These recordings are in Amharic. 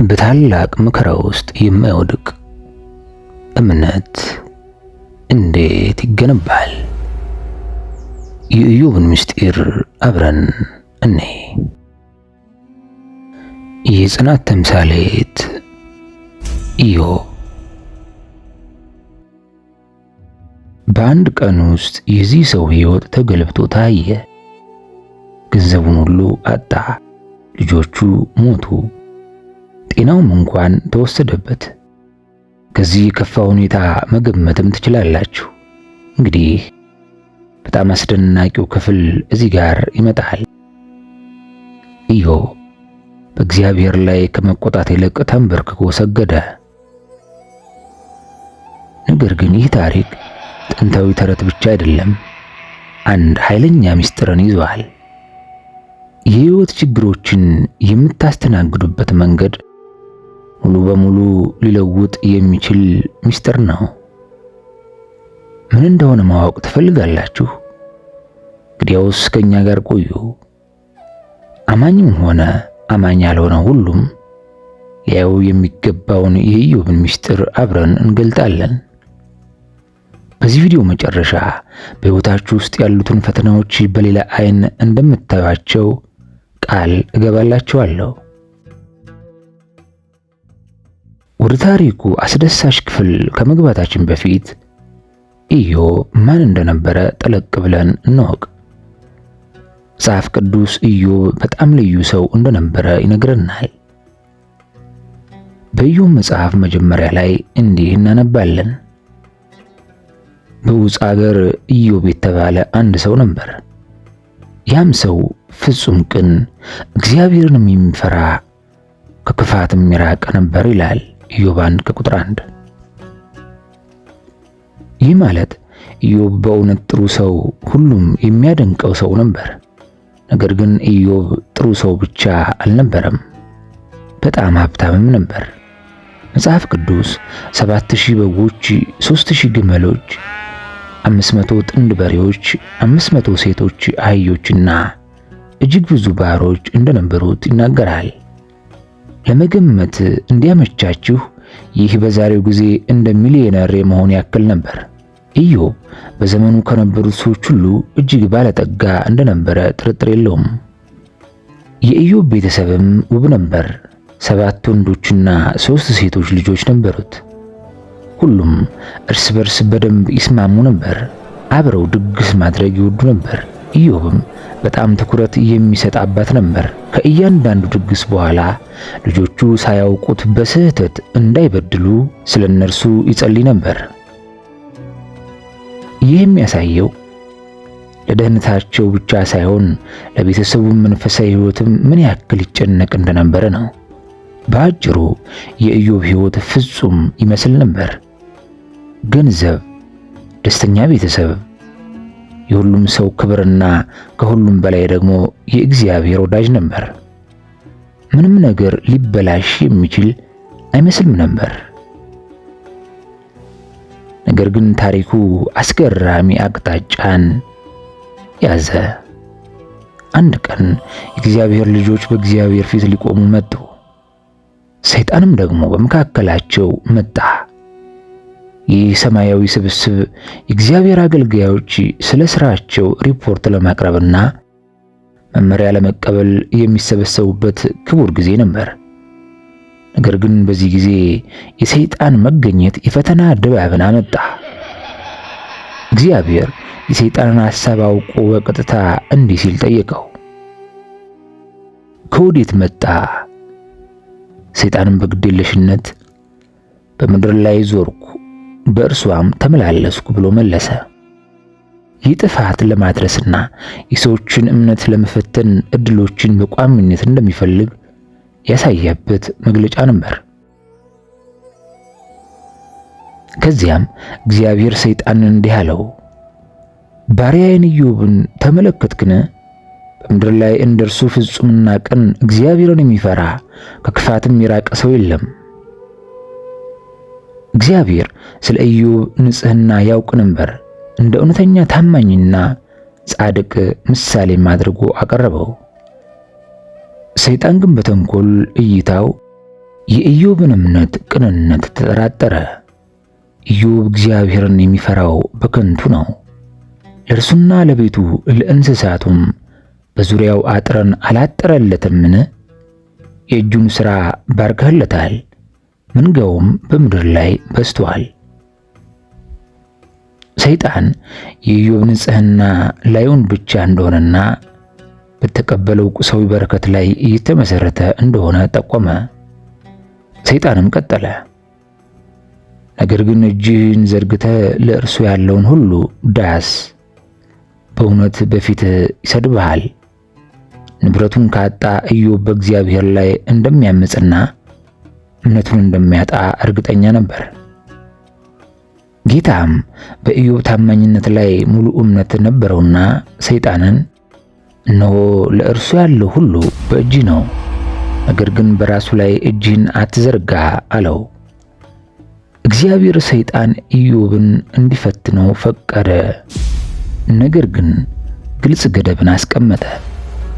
በታላቅ መከራ ውስጥ የማይወድቅ እምነት እንዴት ይገነባል? የኢዮብን ምስጢር አብረን እንይ። የጽናት ተምሳሌት ኢዮብ። በአንድ ቀን ውስጥ የዚህ ሰው ሕይወት ተገልብጦ ታየ። ገንዘቡን ሁሉ አጣ፣ ልጆቹ ሞቱ፣ ጤናውም እንኳን ተወሰደበት። ከዚህ የከፋ ሁኔታ መገመትም ትችላላችሁ። እንግዲህ በጣም አስደናቂው ክፍል እዚህ ጋር ይመጣል። ኢዮብ በእግዚአብሔር ላይ ከመቆጣት ይልቅ ተንበርክኮ ሰገደ። ነገር ግን ይህ ታሪክ ጥንታዊ ተረት ብቻ አይደለም፣ አንድ ኃይለኛ ምስጢርን ይዟል። የሕይወት ችግሮችን የምታስተናግዱበት መንገድ ሙሉ በሙሉ ሊለውጥ የሚችል ምስጢር ነው። ምን እንደሆነ ማወቅ ትፈልጋላችሁ? እንግዲያውስ ከኛ ጋር ቆዩ። አማኝም ሆነ አማኝ ያልሆነ ሁሉም ሊያዩ የሚገባውን የኢዮብን ምስጢር አብረን እንገልጣለን። በዚህ ቪዲዮ መጨረሻ በሕይወታችሁ ውስጥ ያሉትን ፈተናዎች በሌላ ዓይን እንደምታዩአቸው ቃል እገባላችኋለሁ። ወደ ታሪኩ አስደሳች ክፍል ከመግባታችን በፊት ኢዮብ ማን እንደነበረ ጠለቅ ብለን እንወቅ። መጽሐፍ ቅዱስ ኢዮብ በጣም ልዩ ሰው እንደነበረ ይነግረናል። በኢዮብ መጽሐፍ መጀመሪያ ላይ እንዲህ እናነባለን። በውጭ አገር ኢዮብ የተባለ አንድ ሰው ነበር። ያም ሰው ፍጹም ቅን፣ እግዚአብሔርንም የሚፈራ ከክፋትም የራቀ ነበር ይላል ኢዮብ 1:1። ይህ ማለት ኢዮብ በእውነት ጥሩ ሰው፣ ሁሉም የሚያደንቀው ሰው ነበር። ነገር ግን ኢዮብ ጥሩ ሰው ብቻ አልነበረም፣ በጣም ሀብታምም ነበር። መጽሐፍ ቅዱስ 7000 በጎች፣ 3000 ግመሎች፣ 500 ጥንድ በሬዎች፣ 500 ሴቶች አህዮችና እጅግ ብዙ ባሮች እንደነበሩት ይናገራል። ለመገመት እንዲያመቻችሁ ይህ በዛሬው ጊዜ እንደ ሚሊዮነር የመሆን ያክል ነበር። ኢዮብ በዘመኑ ከነበሩት ሰዎች ሁሉ እጅግ ባለጠጋ እንደነበረ ጥርጥር የለውም። የኢዮብ ቤተሰብም ውብ ነበር። 7 ወንዶችና 3 ሴቶች ልጆች ነበሩት። ሁሉም እርስ በርስ በደንብ ይስማሙ ነበር። አብረው ድግስ ማድረግ ይወዱ ነበር። ኢዮብም በጣም ትኩረት የሚሰጥ አባት ነበር። ከእያንዳንዱ ድግስ በኋላ ልጆቹ ሳያውቁት በስህተት እንዳይበድሉ ስለ እነርሱ ይጸልይ ነበር። ይህ የሚያሳየው ለደህንነታቸው ብቻ ሳይሆን ለቤተሰቡ መንፈሳዊ ሕይወትም ምን ያክል ይጨነቅ እንደነበረ ነው። በአጭሩ የኢዮብ ሕይወት ፍጹም ይመስል ነበር። ገንዘብ፣ ደስተኛ ቤተሰብ፣ የሁሉም ሰው ክብርና ከሁሉም በላይ ደግሞ የእግዚአብሔር ወዳጅ ነበር። ምንም ነገር ሊበላሽ የሚችል አይመስልም ነበር። ነገር ግን ታሪኩ አስገራሚ አቅጣጫን ያዘ። አንድ ቀን የእግዚአብሔር ልጆች በእግዚአብሔር ፊት ሊቆሙ መጡ። ሰይጣንም ደግሞ በመካከላቸው መጣ። ይህ ሰማያዊ ስብስብ የእግዚአብሔር አገልጋዮች ስለ ስራቸው ሪፖርት ለማቅረብና መመሪያ ለመቀበል የሚሰበሰቡበት ክቡር ጊዜ ነበር። ነገር ግን በዚህ ጊዜ የሰይጣን መገኘት የፈተና ድባብን አመጣ። እግዚአብሔር የሰይጣንን ሐሳብ አውቆ በቀጥታ እንዲህ ሲል ጠየቀው፣ ከወዴት መጣ? ሰይጣንም በግዴለሽነት በምድር ላይ ዞርኩ፣ በእርሷም ተመላለስኩ ብሎ መለሰ። ይህ ጥፋት ለማድረስና የሰዎችን እምነት ለመፈተን እድሎችን በቋሚነት እንደሚፈልግ ያሳየበት መግለጫ ነበር። ከዚያም እግዚአብሔር ሰይጣንን እንዲህ አለው፣ ባሪያዬን ኢዮብን ተመለከትክን? በምድር ላይ እንደርሱ ፍጹምና ቅን፣ እግዚአብሔርን የሚፈራ ከክፋትም የራቀ ሰው የለም። እግዚአብሔር ስለ ኢዮብ ንጽሕና ያውቅ ነበር። እንደ እውነተኛ ታማኝና ጻድቅ ምሳሌም አድርጎ አቀረበው። ሰይጣን ግን በተንኮል እይታው የኢዮብን እምነት ቅንነት ተጠራጠረ። ኢዮብ እግዚአብሔርን የሚፈራው በከንቱ ነው። ለእርሱና ለቤቱ ለእንስሳቱም በዙሪያው አጥረን አላጠረለትምን? የእጁን ሥራ ባርከህለታል፣ መንጋውም በምድር ላይ በዝቷል። ሰይጣን የኢዮብ ንጽሕና ላዩን ብቻ እንደሆነና በተቀበለው ቁሳዊ በረከት ላይ የተመሰረተ እንደሆነ ጠቆመ። ሰይጣንም ቀጠለ፣ ነገር ግን እጅህን ዘርግተህ ለእርሱ ያለውን ሁሉ ዳስ፣ በእውነት በፊትህ ይሰድብሃል። ንብረቱን ካጣ ኢዮብ በእግዚአብሔር ላይ እንደሚያምፅና እምነቱን እንደሚያጣ እርግጠኛ ነበር። ጌታም በኢዮብ ታማኝነት ላይ ሙሉ እምነት ነበረውና ሰይጣንን እነሆ ለእርሱ ያለው ሁሉ በእጅህ ነው፣ ነገር ግን በራሱ ላይ እጅህን አትዘርጋ አለው። እግዚአብሔር ሰይጣን ኢዮብን እንዲፈትነው ፈቀደ። ነገር ግን ግልጽ ገደብን አስቀመጠ።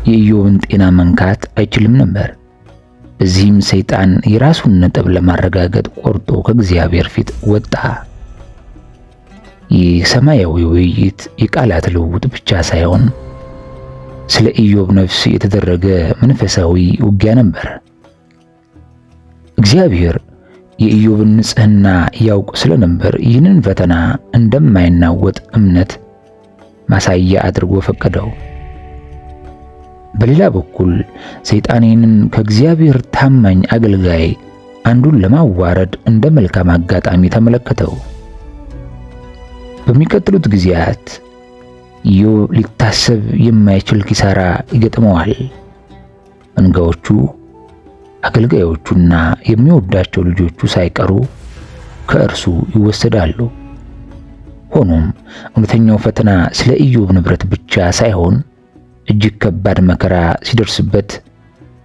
የኢዮብን ጤና መንካት አይችልም ነበር። በዚህም ሰይጣን የራሱን ነጥብ ለማረጋገጥ ቆርጦ ከእግዚአብሔር ፊት ወጣ። ይህ ሰማያዊ ውይይት የቃላት ልውውጥ ብቻ ሳይሆን ስለ ኢዮብ ነፍስ የተደረገ መንፈሳዊ ውጊያ ነበር። እግዚአብሔር የኢዮብን ንጽሕና ያውቅ ስለነበር ይህንን ፈተና እንደማይናወጥ እምነት ማሳያ አድርጎ ፈቀደው። በሌላ በኩል ሰይጣን ይህንን ከእግዚአብሔር ታማኝ አገልጋይ አንዱን ለማዋረድ እንደ መልካም አጋጣሚ ተመለከተው። በሚቀጥሉት ጊዜያት ኢዮብ ሊታሰብ የማይችል ኪሳራ ይገጥመዋል። መንጋዎቹ፣ አገልጋዮቹና የሚወዳቸው ልጆቹ ሳይቀሩ ከእርሱ ይወሰዳሉ። ሆኖም እውነተኛው ፈተና ስለ ኢዮብ ንብረት ብቻ ሳይሆን እጅግ ከባድ መከራ ሲደርስበት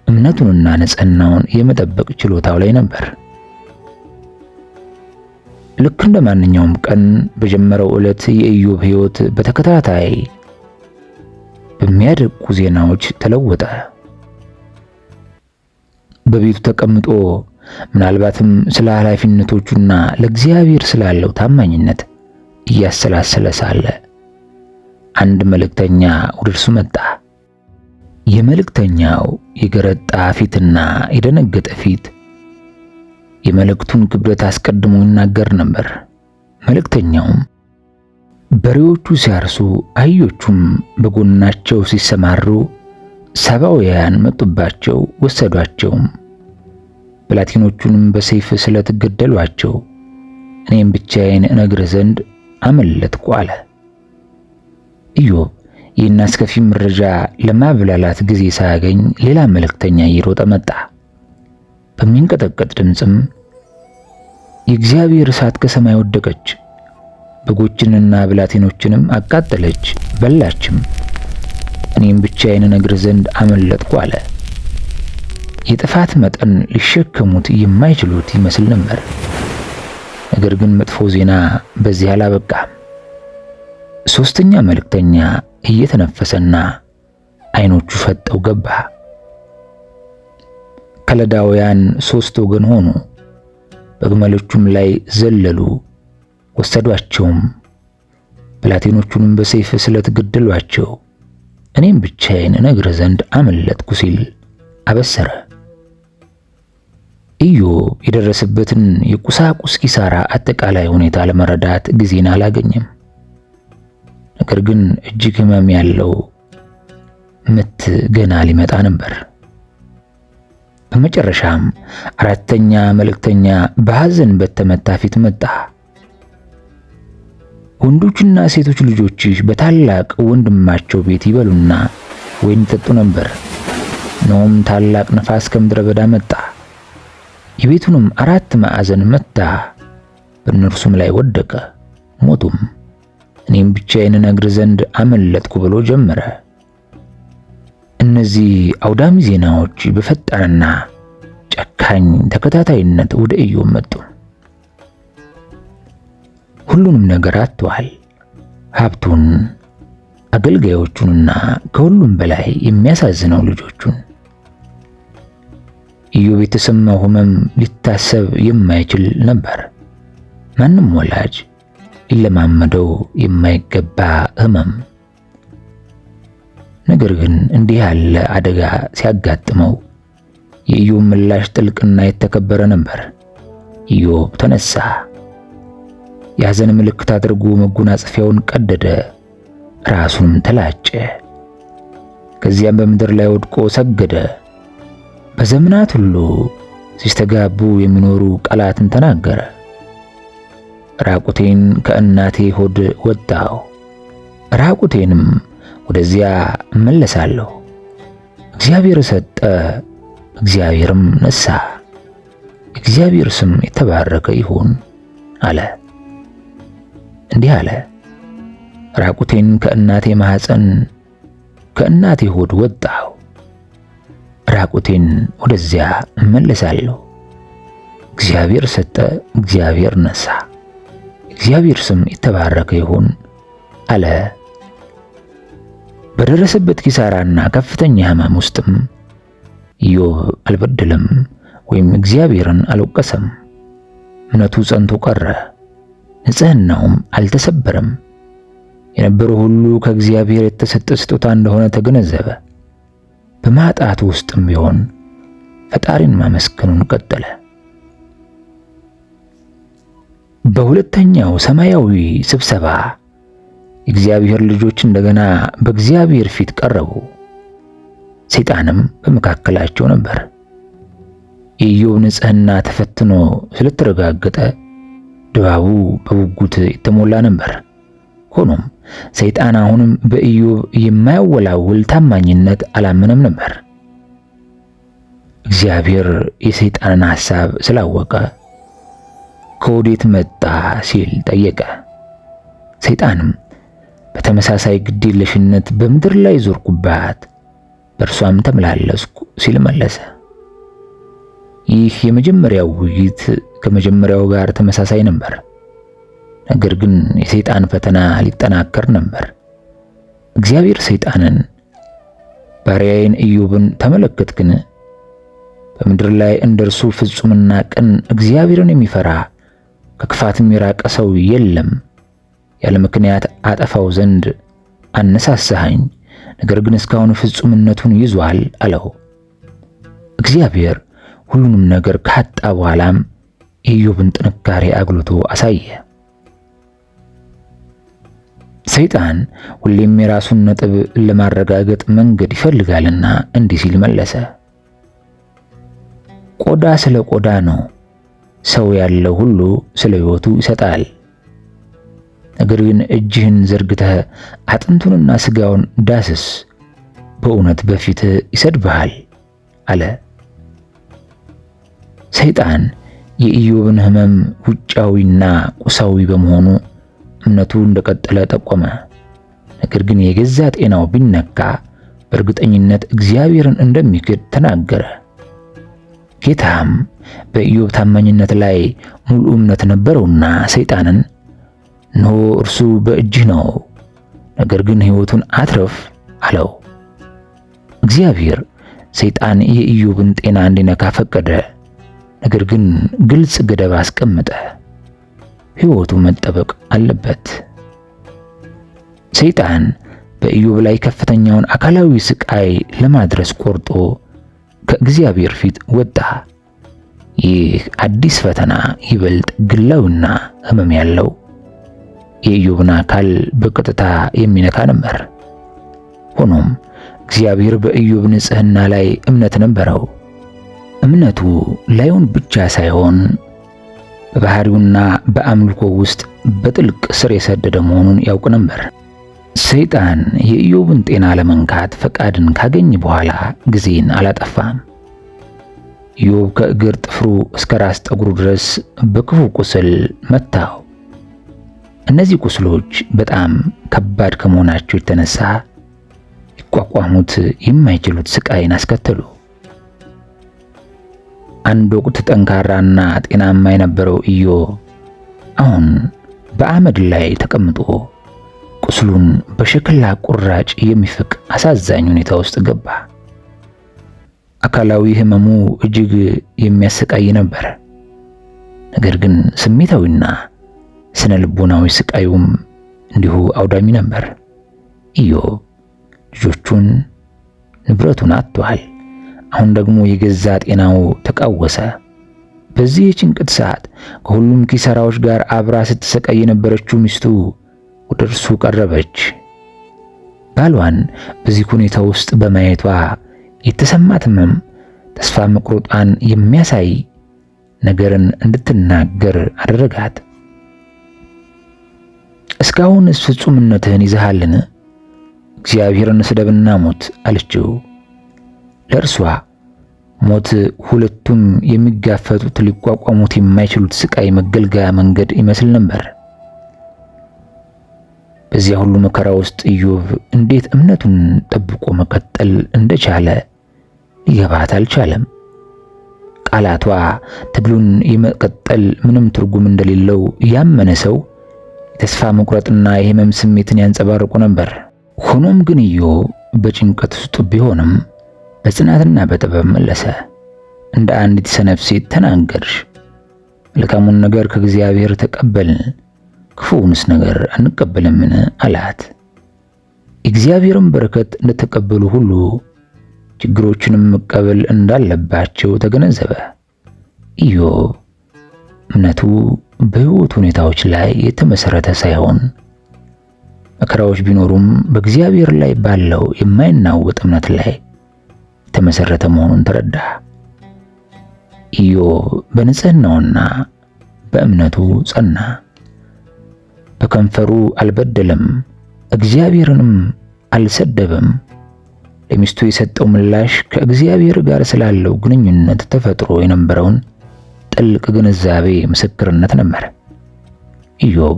እምነቱንና ንጽሕናውን የመጠበቅ ችሎታው ላይ ነበር። ልክ እንደ ማንኛውም ቀን በጀመረው ዕለት የኢዮብ ሕይወት በተከታታይ በሚያደቁ ዜናዎች ተለወጠ። በቤቱ ተቀምጦ ምናልባትም ስለ ኃላፊነቶቹና ለእግዚአብሔር ስላለው ታማኝነት እያሰላሰለ ሳለ አንድ መልእክተኛ ወደ እርሱ መጣ። የመልእክተኛው የገረጣ ፊትና የደነገጠ ፊት የመልእክቱን ክብደት አስቀድሞ ይናገር ነበር። መልእክተኛውም በሬዎቹ ሲያርሱ፣ አህዮቹም በጎናቸው ሲሰማሩ ሳባውያን መጡባቸው፣ ወሰዷቸውም፣ ብላቴኖቹንም በሰይፍ ስለት ገደሏቸው። እኔም ብቻዬን እነግርህ ዘንድ አመለጥኩ አለ። ኢዮብ ይህን አስከፊ መረጃ ለማብላላት ጊዜ ሳያገኝ ሌላ መልእክተኛ እየሮጠ መጣ። በሚንቀጠቀጥ ድምፅም የእግዚአብሔር እሳት ከሰማይ ወደቀች፣ በጎችንና ብላቴኖችንም አቃጠለች፣ በላችም። እኔም ብቻዬን እነግርህ ዘንድ አመለጥኩ አለ። የጥፋት መጠን ሊሸከሙት የማይችሉት ይመስል ነበር። ነገር ግን መጥፎ ዜና በዚህ አላበቃም። ሶስተኛ መልእክተኛ እየተነፈሰና ዓይኖቹ ፈጠው ገባ። ከለዳውያን 3 ወገን ሆኑ፣ በግመሎቹም ላይ ዘለሉ፣ ወሰዷቸውም፣ ብላቴኖቹንም በሰይፍ ስለት ገደሏቸው። እኔም ብቻዬን እነግርህ ዘንድ አመለጥኩ ሲል አበሰረ። ኢዮብ የደረሰበትን የቁሳቁስ ኪሳራ አጠቃላይ ሁኔታ ለመረዳት ጊዜን አላገኘም። ነገር ግን እጅግ ሕመም ያለው ምት ገና ሊመጣ ነበር። በመጨረሻም አራተኛ መልእክተኛ በሐዘን በተመታ ፊት መጣ። ወንዶችና ሴቶች ልጆችሽ በታላቅ ወንድማቸው ቤት ይበሉና ወይን ይጠጡ ነበር። እነሆም ታላቅ ነፋስ ከምድረ በዳ መጣ፣ የቤቱንም 4 ማዕዘን መታ፣ በእነርሱም ላይ ወደቀ፣ ሞቱም። እኔም ብቻዬን እነግርህ ዘንድ አመለጥኩ ብሎ ጀመረ። እነዚህ አውዳሚ ዜናዎች በፈጣንና ጨካኝ ተከታታይነት ወደ ኢዮብ መጡ። ሁሉንም ነገር አጥቷል። ሀብቱን፣ አገልጋዮቹንና ከሁሉም በላይ የሚያሳዝነው ልጆቹን። ኢዮብ የተሰማው ሕመም ሊታሰብ የማይችል ነበር። ማንም ወላጅ ሊለማመደው የማይገባ ሕመም። ነገር ግን እንዲህ ያለ አደጋ ሲያጋጥመው የኢዮብ ምላሽ ጥልቅና የተከበረ ነበር። ኢዮብ ተነሳ፣ የሐዘን ምልክት አድርጎ መጎናጸፊያውን ቀደደ፣ ራሱንም ተላጨ። ከዚያም በምድር ላይ ወድቆ ሰገደ። በዘመናት ሁሉ ሲስተጋቡ የሚኖሩ ቃላትን ተናገረ። ራቁቴን ከእናቴ ሆድ ወጣሁ፣ ራቁቴንም ወደዚያ እመለሳለሁ። እግዚአብሔር ሰጠ፣ እግዚአብሔርም ነሳ፣ እግዚአብሔር ስም የተባረከ ይሁን አለ። እንዲህ አለ፣ ራቁቴን ከእናቴ ማኅፀን ከእናቴ ሆድ ወጣሁ፣ ራቁቴን ወደዚያ እመለሳለሁ። እግዚአብሔር ሰጠ፣ እግዚአብሔር ነሳ፣ እግዚአብሔር ስም የተባረከ ይሁን አለ። በደረሰበት ኪሳራና ከፍተኛ ሕመም ውስጥም ኢዮብ አልበደለም ወይም እግዚአብሔርን አልወቀሰም። እምነቱ ጸንቶ ቀረ፣ ንጽሕናውም አልተሰበረም። የነበረው ሁሉ ከእግዚአብሔር የተሰጠ ስጦታ እንደሆነ ተገነዘበ። በማጣቱ ውስጥም ቢሆን ፈጣሪን ማመስገኑን ቀጠለ። በሁለተኛው ሰማያዊ ስብሰባ የእግዚአብሔር ልጆች እንደገና በእግዚአብሔር ፊት ቀረቡ። ሰይጣንም በመካከላቸው ነበር። የኢዮብ ንጽሕና ተፈትኖ ስለተረጋገጠ ድባቡ በጉጉት የተሞላ ነበር። ሆኖም ሰይጣን አሁንም በኢዮብ የማያወላውል ታማኝነት አላመነም ነበር። እግዚአብሔር የሰይጣንን ሐሳብ ስላወቀ ከወዴት መጣ ሲል ጠየቀ። ሰይጣንም በተመሳሳይ ግዴለሽነት በምድር ላይ ዞርኩባት፣ በእርሷም ተመላለስኩ ሲል መለሰ። ይህ የመጀመሪያው ውይይት ከመጀመሪያው ጋር ተመሳሳይ ነበር። ነገር ግን የሰይጣን ፈተና ሊጠናከር ነበር። እግዚአብሔር ሰይጣንን ባሪያዬን ኢዮብን ተመለከትክን? በምድር ላይ እንደርሱ ፍጹምና ቅን እግዚአብሔርን የሚፈራ ከክፋትም የራቀ ሰው የለም። ያለ ምክንያት አጠፋው ዘንድ አነሳሳኸኝ፣ ነገር ግን እስካሁን ፍጹምነቱን ይዟል አለው። እግዚአብሔር ሁሉንም ነገር ካጣ በኋላም የኢዮብን ጥንካሬ አጉልቶ አሳየ። ሰይጣን ሁሌም የራሱን ነጥብ ለማረጋገጥ መንገድ ይፈልጋልና እንዲህ ሲል መለሰ። ቆዳ ስለ ቆዳ ነው፣ ሰው ያለው ሁሉ ስለ ሕይወቱ ይሰጣል። ነገር ግን እጅህን ዘርግተህ አጥንቱንና ሥጋውን ዳስስ፣ በእውነት በፊትህ ይሰድብሃል አለ። ሰይጣን የኢዮብን ሕመም ውጫዊና ቁሳዊ በመሆኑ እምነቱ እንደቀጠለ ጠቆመ። ነገር ግን የገዛ ጤናው ቢነካ በእርግጠኝነት እግዚአብሔርን እንደሚክድ ተናገረ። ጌታም በኢዮብ ታማኝነት ላይ ሙሉ እምነት ነበረውና ሰይጣንን እነሆ እርሱ በእጅህ ነው፣ ነገር ግን ሕይወቱን አትረፍ አለው። እግዚአብሔር ሰይጣን የኢዮብን ጤና እንዲነካ ፈቀደ። ነገር ግን ግልጽ ገደብ አስቀመጠ። ሕይወቱ መጠበቅ አለበት። ሰይጣን በኢዮብ ላይ ከፍተኛውን አካላዊ ስቃይ ለማድረስ ቆርጦ ከእግዚአብሔር ፊት ወጣ። ይህ አዲስ ፈተና ይበልጥ ግላዊና ሕመም ያለው የኢዮብን አካል በቀጥታ የሚነካ ነበር። ሆኖም እግዚአብሔር በኢዮብ ንጽሕና ላይ እምነት ነበረው። እምነቱ ላዩን ብቻ ሳይሆን በባህሪውና በአምልኮ ውስጥ በጥልቅ ስር የሰደደ መሆኑን ያውቅ ነበር። ሰይጣን የኢዮብን ጤና ለመንካት ፈቃድን ካገኘ በኋላ ጊዜን አላጠፋም። ኢዮብ ከእግር ጥፍሩ እስከ ራስ ጠጉሩ ድረስ በክፉ ቁስል መታው። እነዚህ ቁስሎች በጣም ከባድ ከመሆናቸው የተነሳ ሊቋቋሙት የማይችሉት ስቃይን አስከተሉ። አንድ ወቅት ጠንካራና ጤናማ የነበረው ኢዮብ አሁን በአመድ ላይ ተቀምጦ ቁስሉን በሸክላ ቁራጭ የሚፍቅ አሳዛኝ ሁኔታ ውስጥ ገባ። አካላዊ ህመሙ እጅግ የሚያሰቃይ ነበር። ነገር ግን ስሜታዊና ስነ ልቦናዊ ስቃዩም እንዲሁ አውዳሚ ነበር። ኢዮብ ልጆቹን፣ ንብረቱን አጥቷል። አሁን ደግሞ የገዛ ጤናው ተቃወሰ። በዚህ የጭንቀት ሰዓት ከሁሉም ኪሳራዎች ጋር አብራ ስትሰቃይ የነበረችው ሚስቱ ወደ እርሱ ቀረበች። ባሏን በዚህ ሁኔታ ውስጥ በማየቷ የተሰማት ህመም ተስፋ መቁረጧን የሚያሳይ ነገርን እንድትናገር አደረጋት። እስካሁንስ ፍጹምነትህን ይዘሃልን? እግዚአብሔርን ስደብና ሞት አለችው። ለእርሷ ሞት ሁለቱም የሚጋፈጡት ሊቋቋሙት የማይችሉት ስቃይ መገልገያ መንገድ ይመስል ነበር። በዚያ ሁሉ መከራ ውስጥ ኢዮብ እንዴት እምነቱን ጠብቆ መቀጠል እንደቻለ ሊገባት አልቻለም። ቃላቷ ትግሉን የመቀጠል ምንም ትርጉም እንደሌለው ያመነ ሰው የተስፋ መቁረጥና የህመም ስሜትን ያንጸባርቁ ነበር። ሆኖም ግን ኢዮብ በጭንቀት ውስጥ ቢሆንም በጽናትና በጥበብ መለሰ። እንደ አንዲት ሰነፍ ሴት ተናገርሽ፣ መልካሙን ነገር ከእግዚአብሔር ተቀበልን፣ ክፉውንስ ነገር አንቀበልምን አላት። እግዚአብሔርን በረከት እንደተቀበሉ ሁሉ ችግሮችንም መቀበል እንዳለባቸው ተገነዘበ። ኢዮብ እምነቱ በሕይወት ሁኔታዎች ላይ የተመሰረተ ሳይሆን መከራዎች ቢኖሩም በእግዚአብሔር ላይ ባለው የማይናወጥ እምነት ላይ የተመሰረተ መሆኑን ተረዳ። ኢዮብ በንጽህናውና በእምነቱ ጸና። በከንፈሩ አልበደለም፣ እግዚአብሔርንም አልሰደበም። ለሚስቱ የሰጠው ምላሽ ከእግዚአብሔር ጋር ስላለው ግንኙነት ተፈጥሮ የነበረውን ጥልቅ ግንዛቤ ምስክርነት ነበር። ኢዮብ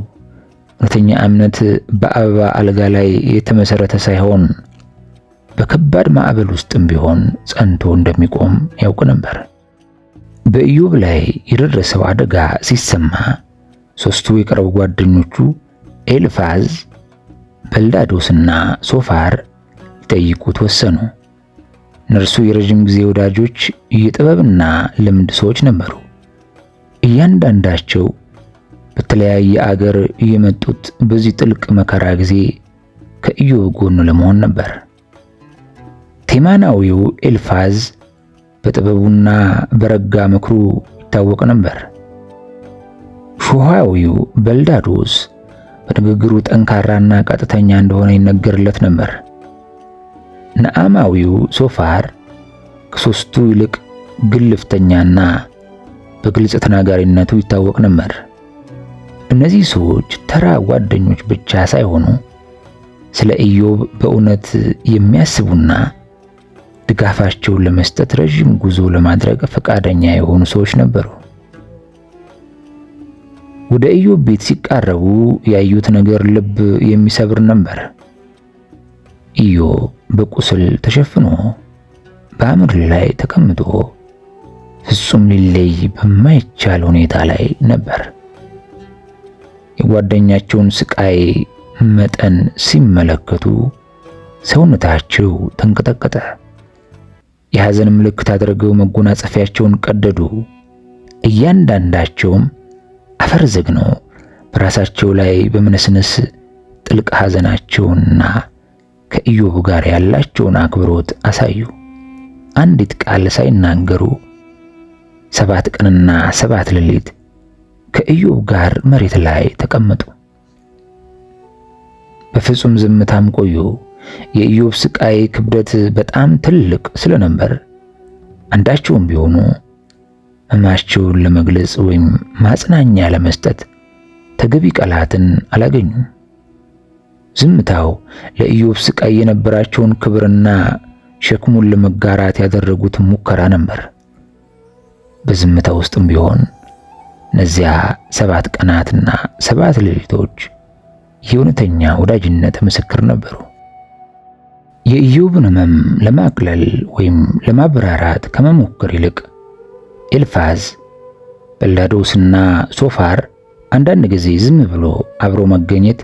እውነተኛ እምነት በአበባ አልጋ ላይ የተመሰረተ ሳይሆን በከባድ ማዕበል ውስጥም ቢሆን ጸንቶ እንደሚቆም ያውቅ ነበር። በኢዮብ ላይ የደረሰው አደጋ ሲሰማ ሦስቱ የቅርብ ጓደኞቹ ኤልፋዝ፣ በልዳዶስና ሶፋር ሊጠይቁት ወሰኑ። እነርሱ የረጅም ጊዜ ወዳጆች፣ የጥበብና ልምድ ሰዎች ነበሩ። እያንዳንዳቸው በተለያየ አገር የመጡት በዚህ ጥልቅ መከራ ጊዜ ከኢዮብ ጎን ለመሆን ነበር። ቴማናዊው ኤልፋዝ በጥበቡና በረጋ ምክሩ ይታወቅ ነበር። ሾሃዊው በልዳዶስ በንግግሩ ጠንካራና ቀጥተኛ እንደሆነ ይነገርለት ነበር። ነዓማዊው ሶፋር ከሦስቱ ይልቅ ግልፍተኛና በግልጽ ተናጋሪነቱ ይታወቅ ነበር። እነዚህ ሰዎች ተራ ጓደኞች ብቻ ሳይሆኑ ስለ ኢዮብ በእውነት የሚያስቡና ድጋፋቸውን ለመስጠት ረዥም ጉዞ ለማድረግ ፈቃደኛ የሆኑ ሰዎች ነበሩ። ወደ ኢዮብ ቤት ሲቃረቡ ያዩት ነገር ልብ የሚሰብር ነበር። ኢዮብ በቁስል ተሸፍኖ በአመድ ላይ ተቀምጦ ፍጹም ሊለይ በማይቻል ሁኔታ ላይ ነበር። የጓደኛቸውን ስቃይ መጠን ሲመለከቱ ሰውነታቸው ተንቀጠቀጠ። የሐዘን ምልክት አድርገው መጎናጸፊያቸውን ቀደዱ። እያንዳንዳቸውም አፈር ዘግነው በራሳቸው ላይ በመነስነስ ጥልቅ ሐዘናቸውንና ከኢዮብ ጋር ያላቸውን አክብሮት አሳዩ። አንዲት ቃል ሳይናገሩ 7 ቀንና 7 ሌሊት ከኢዮብ ጋር መሬት ላይ ተቀመጡ። በፍጹም ዝምታም ቆዩ። የኢዮብ ስቃይ ክብደት በጣም ትልቅ ስለነበር አንዳቸውም ቢሆኑ ሕመማቸውን ለመግለጽ ወይም ማጽናኛ ለመስጠት ተገቢ ቃላትን አላገኙም። ዝምታው ለኢዮብ ስቃይ የነበራቸውን ክብርና ሸክሙን ለመጋራት ያደረጉት ሙከራ ነበር። በዝምታ ውስጥም ቢሆን እነዚያ 7 ቀናትና 7 ሌሊቶች የእውነተኛ ወዳጅነት ምስክር ነበሩ። የኢዮብን ሕመም ለማቅለል ወይም ለማብራራት ከመሞከር ይልቅ ኤልፋዝ፣ በልዳዶስና ሶፋር አንዳንድ ጊዜ ዝም ብሎ አብሮ መገኘት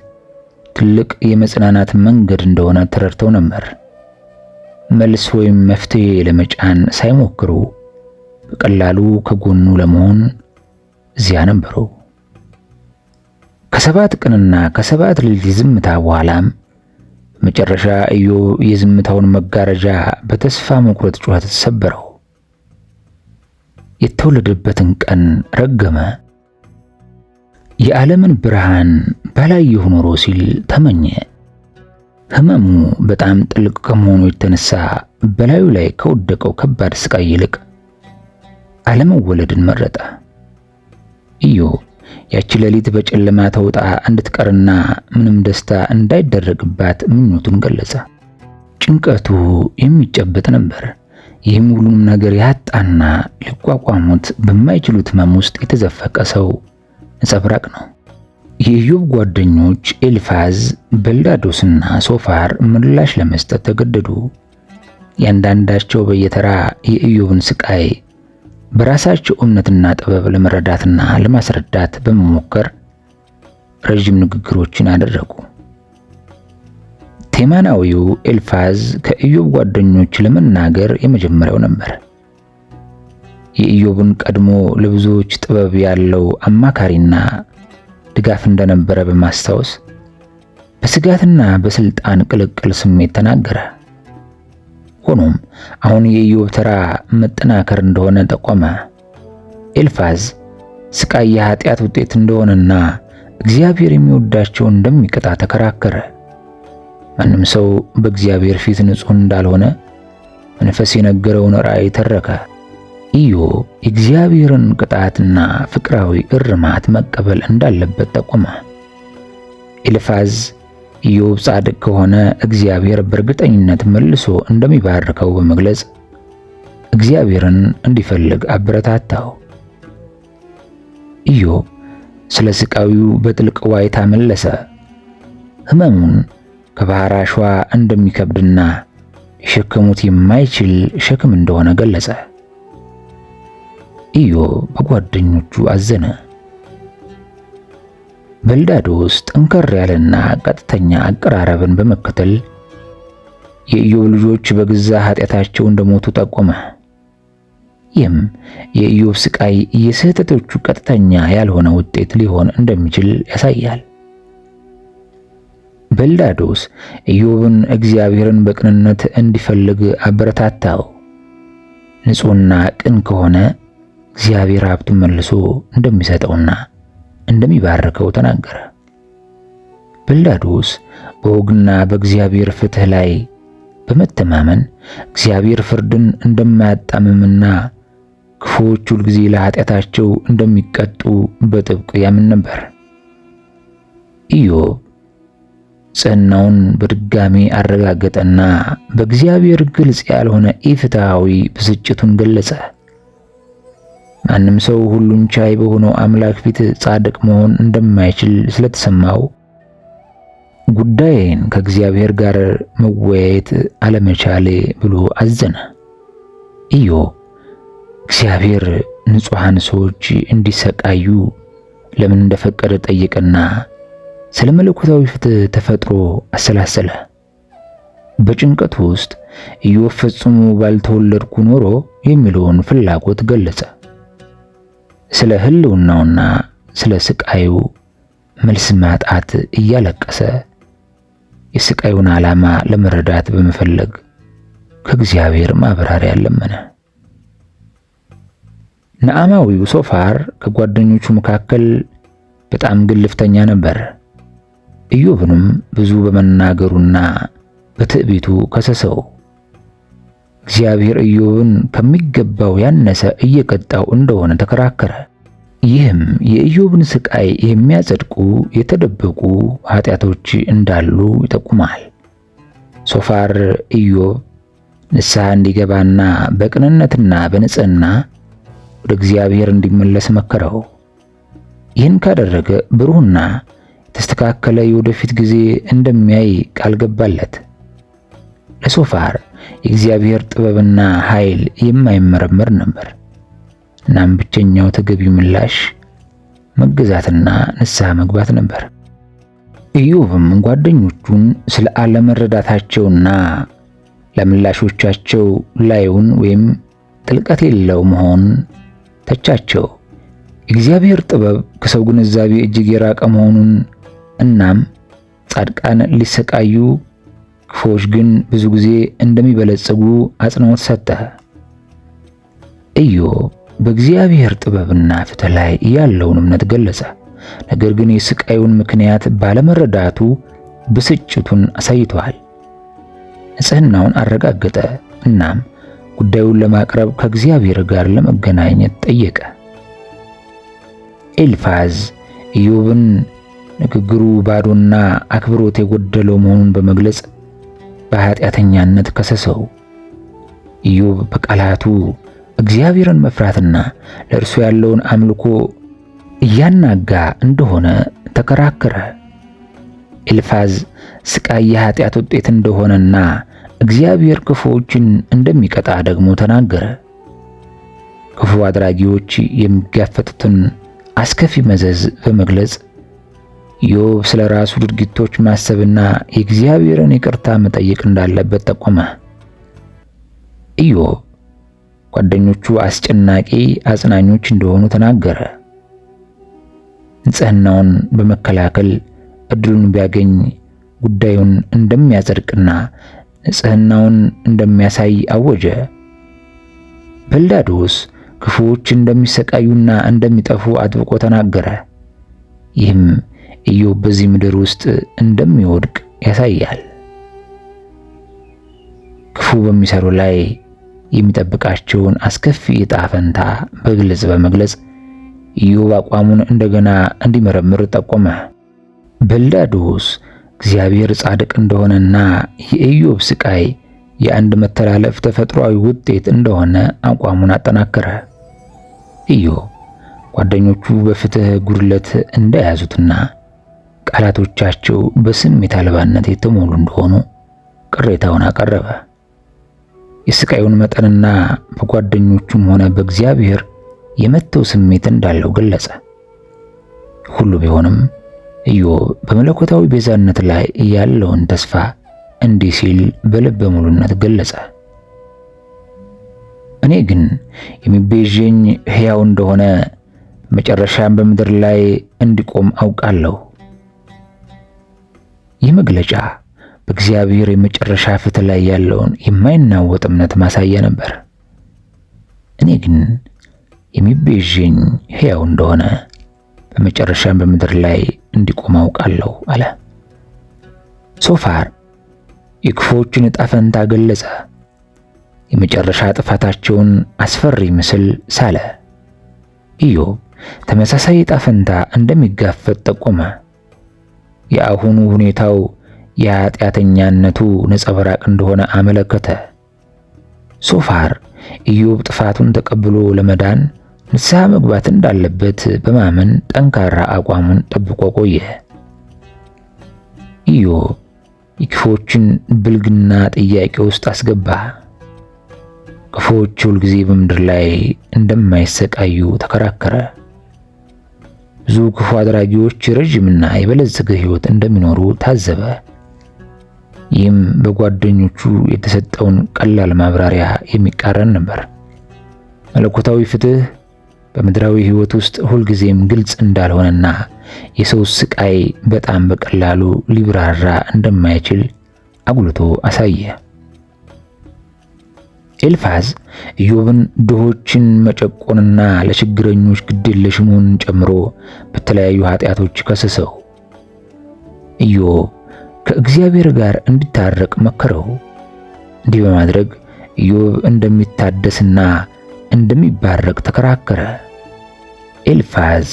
ትልቅ የመጽናናት መንገድ እንደሆነ ተረድተው ነበር። መልስ ወይም መፍትሄ ለመጫን ሳይሞክሩ በቀላሉ ከጎኑ ለመሆን እዚያ ነበሩ። ከ7 ቀንና ከ7 ሌሊት ዝምታ በኋላም በመጨረሻ ኢዮብ የዝምታውን መጋረጃ በተስፋ መቁረጥ ጩኸት ሰበረው። የተወለደበትን ቀን ረገመ። የዓለምን ብርሃን ባላየሁ ኖሮ ሲል ተመኘ። ሕመሙ በጣም ጥልቅ ከመሆኑ የተነሳ በላዩ ላይ ከወደቀው ከባድ ስቃይ ይልቅ አለመወለድን መረጠ። ኢዮብ ያቺ ሌሊት በጨለማ ተውጣ እንድትቀርና ምንም ደስታ እንዳይደረግባት ምኞቱን ገለጸ። ጭንቀቱ የሚጨበጥ ነበር። ይህም ሁሉንም ነገር ያጣና ሊቋቋሙት በማይችሉት ሕመም ውስጥ የተዘፈቀ ሰው ነጸብራቅ ነው። የኢዮብ ጓደኞች ኤልፋዝ፣ በልዳዶስና ሶፋር ምላሽ ለመስጠት ተገደዱ። ያንዳንዳቸው በየተራ የኢዮብን ስቃይ በራሳቸው እምነትና ጥበብ ለመረዳትና ለማስረዳት በመሞከር ረጅም ንግግሮችን አደረጉ። ቴማናዊው ኤልፋዝ ከኢዮብ ጓደኞች ለመናገር የመጀመሪያው ነበር። የኢዮብን ቀድሞ ለብዙዎች ጥበብ ያለው አማካሪና ድጋፍ እንደነበረ በማስታወስ በስጋትና በስልጣን ቅልቅል ስሜት ተናገረ። ሆኖም አሁን የኢዮብ ተራ መጠናከር እንደሆነ ጠቆመ። ኤልፋዝ ስቃይ የኃጢአት ውጤት እንደሆነና እግዚአብሔር የሚወዳቸው እንደሚቀጣ ተከራከረ። ማንም ሰው በእግዚአብሔር ፊት ንጹሕ እንዳልሆነ መንፈስ የነገረውን ራእይ ተረከ። ኢዮብ የእግዚአብሔርን ቅጣትና ፍቅራዊ እርማት መቀበል እንዳለበት ጠቆመ። ኤልፋዝ ኢዮብ ጻድቅ ከሆነ እግዚአብሔር በእርግጠኝነት መልሶ እንደሚባርከው በመግለጽ እግዚአብሔርን እንዲፈልግ አበረታታው። ኢዮብ ስለ ስቃዩ በጥልቅ ዋይታ መለሰ። ሕመሙን ከባሕር አሸዋ እንደሚከብድና ሊሸከሙት የማይችል ሸክም እንደሆነ ገለጸ። ኢዮብ በጓደኞቹ አዘነ። በልዳዶስ ጠንከር ያለና ቀጥተኛ አቀራረብን በመከተል የኢዮብ ልጆች በገዛ ኃጢአታቸው እንደሞቱ ጠቆመ። ይህም የኢዮብ ስቃይ የስህተቶቹ ቀጥተኛ ያልሆነ ውጤት ሊሆን እንደሚችል ያሳያል። በልዳዶስ ኢዮብን እግዚአብሔርን በቅንነት እንዲፈልግ አበረታታው። ንጹሕና ቅን ከሆነ እግዚአብሔር ሀብቱን መልሶ እንደሚሰጠውና እንደሚባርከው ተናገረ። በልዳዶስ በወግና በእግዚአብሔር ፍትሕ ላይ በመተማመን እግዚአብሔር ፍርድን እንደማያጣምምና ክፉዎች ሁልጊዜ ለኃጢአታቸው እንደሚቀጡ በጥብቅ ያምን ነበር። ኢዮብ ጽናውን በድጋሚ አረጋገጠና በእግዚአብሔር ግልጽ ያልሆነ ኢፍትሐዊ ብስጭቱን ገለጸ። ማንም ሰው ሁሉን ቻይ በሆነው አምላክ ፊት ጻድቅ መሆን እንደማይችል ስለተሰማው ጉዳይን ከእግዚአብሔር ጋር መወያየት አለመቻሌ ብሎ አዘነ። ኢዮብ እግዚአብሔር ንጹሐን ሰዎች እንዲሰቃዩ ለምን እንደፈቀደ ጠየቀና ስለ መለኮታዊ ፍትሕ ተፈጥሮ አሰላሰለ። በጭንቀቱ ውስጥ ኢዮብ ፈጽሞ ባልተወለድኩ ኖሮ የሚለውን ፍላጎት ገለጸ። ስለ ሕልውናውና ስለ ስቃዩ መልስ ማጣት እያለቀሰ የስቃዩን ዓላማ ለመረዳት በመፈለግ ከእግዚአብሔር ማብራሪያ ለመነ። ነዓማዊው ሶፋር ከጓደኞቹ መካከል በጣም ግልፍተኛ ነበር። ኢዮብንም ብዙ በመናገሩና በትዕቢቱ ከሰሰው። እግዚአብሔር ኢዮብን ከሚገባው ያነሰ እየቀጣው እንደሆነ ተከራከረ። ይህም የኢዮብን ስቃይ የሚያጸድቁ የተደበቁ ኃጢአቶች እንዳሉ ይጠቁማል። ሶፋር ኢዮብ ንስሐ እንዲገባና በቅንነትና በንጽህና ወደ እግዚአብሔር እንዲመለስ መከረው። ይህን ካደረገ ብሩህና የተስተካከለ የወደፊት ጊዜ እንደሚያይ ቃል ገባለት። ለሶፋር የእግዚአብሔር ጥበብና ኃይል የማይመረመር ነበር። እናም ብቸኛው ተገቢው ምላሽ መገዛትና ንስሐ መግባት ነበር። ኢዮብም ጓደኞቹን ስለ አለመረዳታቸውና ለምላሾቻቸው ላዩን ወይም ጥልቀት የሌለው መሆኑን ተቻቸው። የእግዚአብሔር ጥበብ ከሰው ግንዛቤ እጅግ የራቀ መሆኑን እናም ጻድቃን ሊሰቃዩ ክፉዎች ግን ብዙ ጊዜ እንደሚበለጽጉ አጽንዖት ሰጠ። ኢዮብ በእግዚአብሔር ጥበብና ፍትህ ላይ ያለውን እምነት ገለጸ። ነገር ግን የስቃዩን ምክንያት ባለመረዳቱ ብስጭቱን አሳይቷል። ንጽህናውን አረጋገጠ እናም ጉዳዩን ለማቅረብ ከእግዚአብሔር ጋር ለመገናኘት ጠየቀ። ኤልፋዝ ኢዮብን ንግግሩ ባዶና አክብሮት የጎደለው መሆኑን በመግለጽ በኃጢአተኛነት ከሰሰው። ኢዮብ በቃላቱ እግዚአብሔርን መፍራትና ለእርሱ ያለውን አምልኮ እያናጋ እንደሆነ ተከራከረ። ኤልፋዝ ስቃይ የኃጢአት ውጤት እንደሆነና እግዚአብሔር ክፉዎችን እንደሚቀጣ ደግሞ ተናገረ። ክፉ አድራጊዎች የሚጋፈጡትን አስከፊ መዘዝ በመግለጽ ኢዮብ ስለ ራሱ ድርጊቶች ማሰብና የእግዚአብሔርን ይቅርታ መጠየቅ እንዳለበት ጠቆመ። ኢዮብ ጓደኞቹ አስጨናቂ አጽናኞች እንደሆኑ ተናገረ። ንጽህናውን በመከላከል እድሉን ቢያገኝ ጉዳዩን እንደሚያጸድቅና ንጽህናውን እንደሚያሳይ አወጀ። በልዳዶስ ክፉዎች እንደሚሰቃዩና እንደሚጠፉ አጥብቆ ተናገረ። ይህም ኢዮብ በዚህ ምድር ውስጥ እንደሚወድቅ ያሳያል። ክፉ በሚሰሩ ላይ የሚጠብቃቸውን አስከፊ ዕጣ ፈንታ በግልጽ በመግለጽ ኢዮብ አቋሙን እንደገና እንዲመረምር ጠቆመ። በልዳዶስ እግዚአብሔር ጻድቅ እንደሆነና የኢዮብ ስቃይ የአንድ መተላለፍ ተፈጥሯዊ ውጤት እንደሆነ አቋሙን አጠናከረ። ኢዮብ ጓደኞቹ በፍትህ ጉድለት እንደያዙትና ቃላቶቻቸው በስሜት አልባነት የተሞሉ እንደሆኑ ቅሬታውን አቀረበ። የስቃዩን መጠንና በጓደኞቹም ሆነ በእግዚአብሔር የመተው ስሜት እንዳለው ገለጸ። ሁሉ ቢሆንም ኢዮብ በመለኮታዊ ቤዛነት ላይ ያለውን ተስፋ እንዲህ ሲል በልበ ሙሉነት ገለጸ። እኔ ግን የሚቤዠኝ ሕያው እንደሆነ መጨረሻም በምድር ላይ እንዲቆም አውቃለሁ። ይህ መግለጫ በእግዚአብሔር የመጨረሻ ፍትህ ላይ ያለውን የማይናወጥ እምነት ማሳያ ነበር። እኔ ግን የሚቤዠኝ ሕያው እንደሆነ በመጨረሻም በምድር ላይ እንዲቆም አውቃለሁ አለ። ሶፋር የክፉዎችን ዕጣ ፈንታ ገለጸ። የመጨረሻ ጥፋታቸውን አስፈሪ ምስል ሳለ። ኢዮብ ተመሳሳይ ዕጣ ፈንታ እንደሚጋፈጥ ጠቆመ። የአሁኑ ሁኔታው የኃጢአተኛነቱ ነጸብራቅ እንደሆነ አመለከተ። ሶፋር ኢዮብ ጥፋቱን ተቀብሎ ለመዳን ንስሐ መግባት እንዳለበት በማመን ጠንካራ አቋሙን ጠብቆ ቆየ። ኢዮብ የክፉዎችን ብልግና ጥያቄ ውስጥ አስገባ። ክፉዎች ሁልጊዜ በምድር ላይ እንደማይሰቃዩ ተከራከረ። ብዙ ክፉ አድራጊዎች ረጅምና የበለጸገ ሕይወት እንደሚኖሩ ታዘበ። ይህም በጓደኞቹ የተሰጠውን ቀላል ማብራሪያ የሚቃረን ነበር። መለኮታዊ ፍትህ በምድራዊ ሕይወት ውስጥ ሁልጊዜም ግልጽ እንዳልሆነና የሰው ስቃይ በጣም በቀላሉ ሊብራራ እንደማይችል አጉልቶ አሳየ። ኤልፋዝ ኢዮብን ድሆችን መጨቆንና ለችግረኞች ግዴለሽ መሆንን ጨምሮ በተለያዩ ኃጢአቶች ከሰሰው። ኢዮብ ከእግዚአብሔር ጋር እንዲታረቅ መከረው። እንዲህ በማድረግ ኢዮብ እንደሚታደስና እንደሚባረክ ተከራከረ። ኤልፋዝ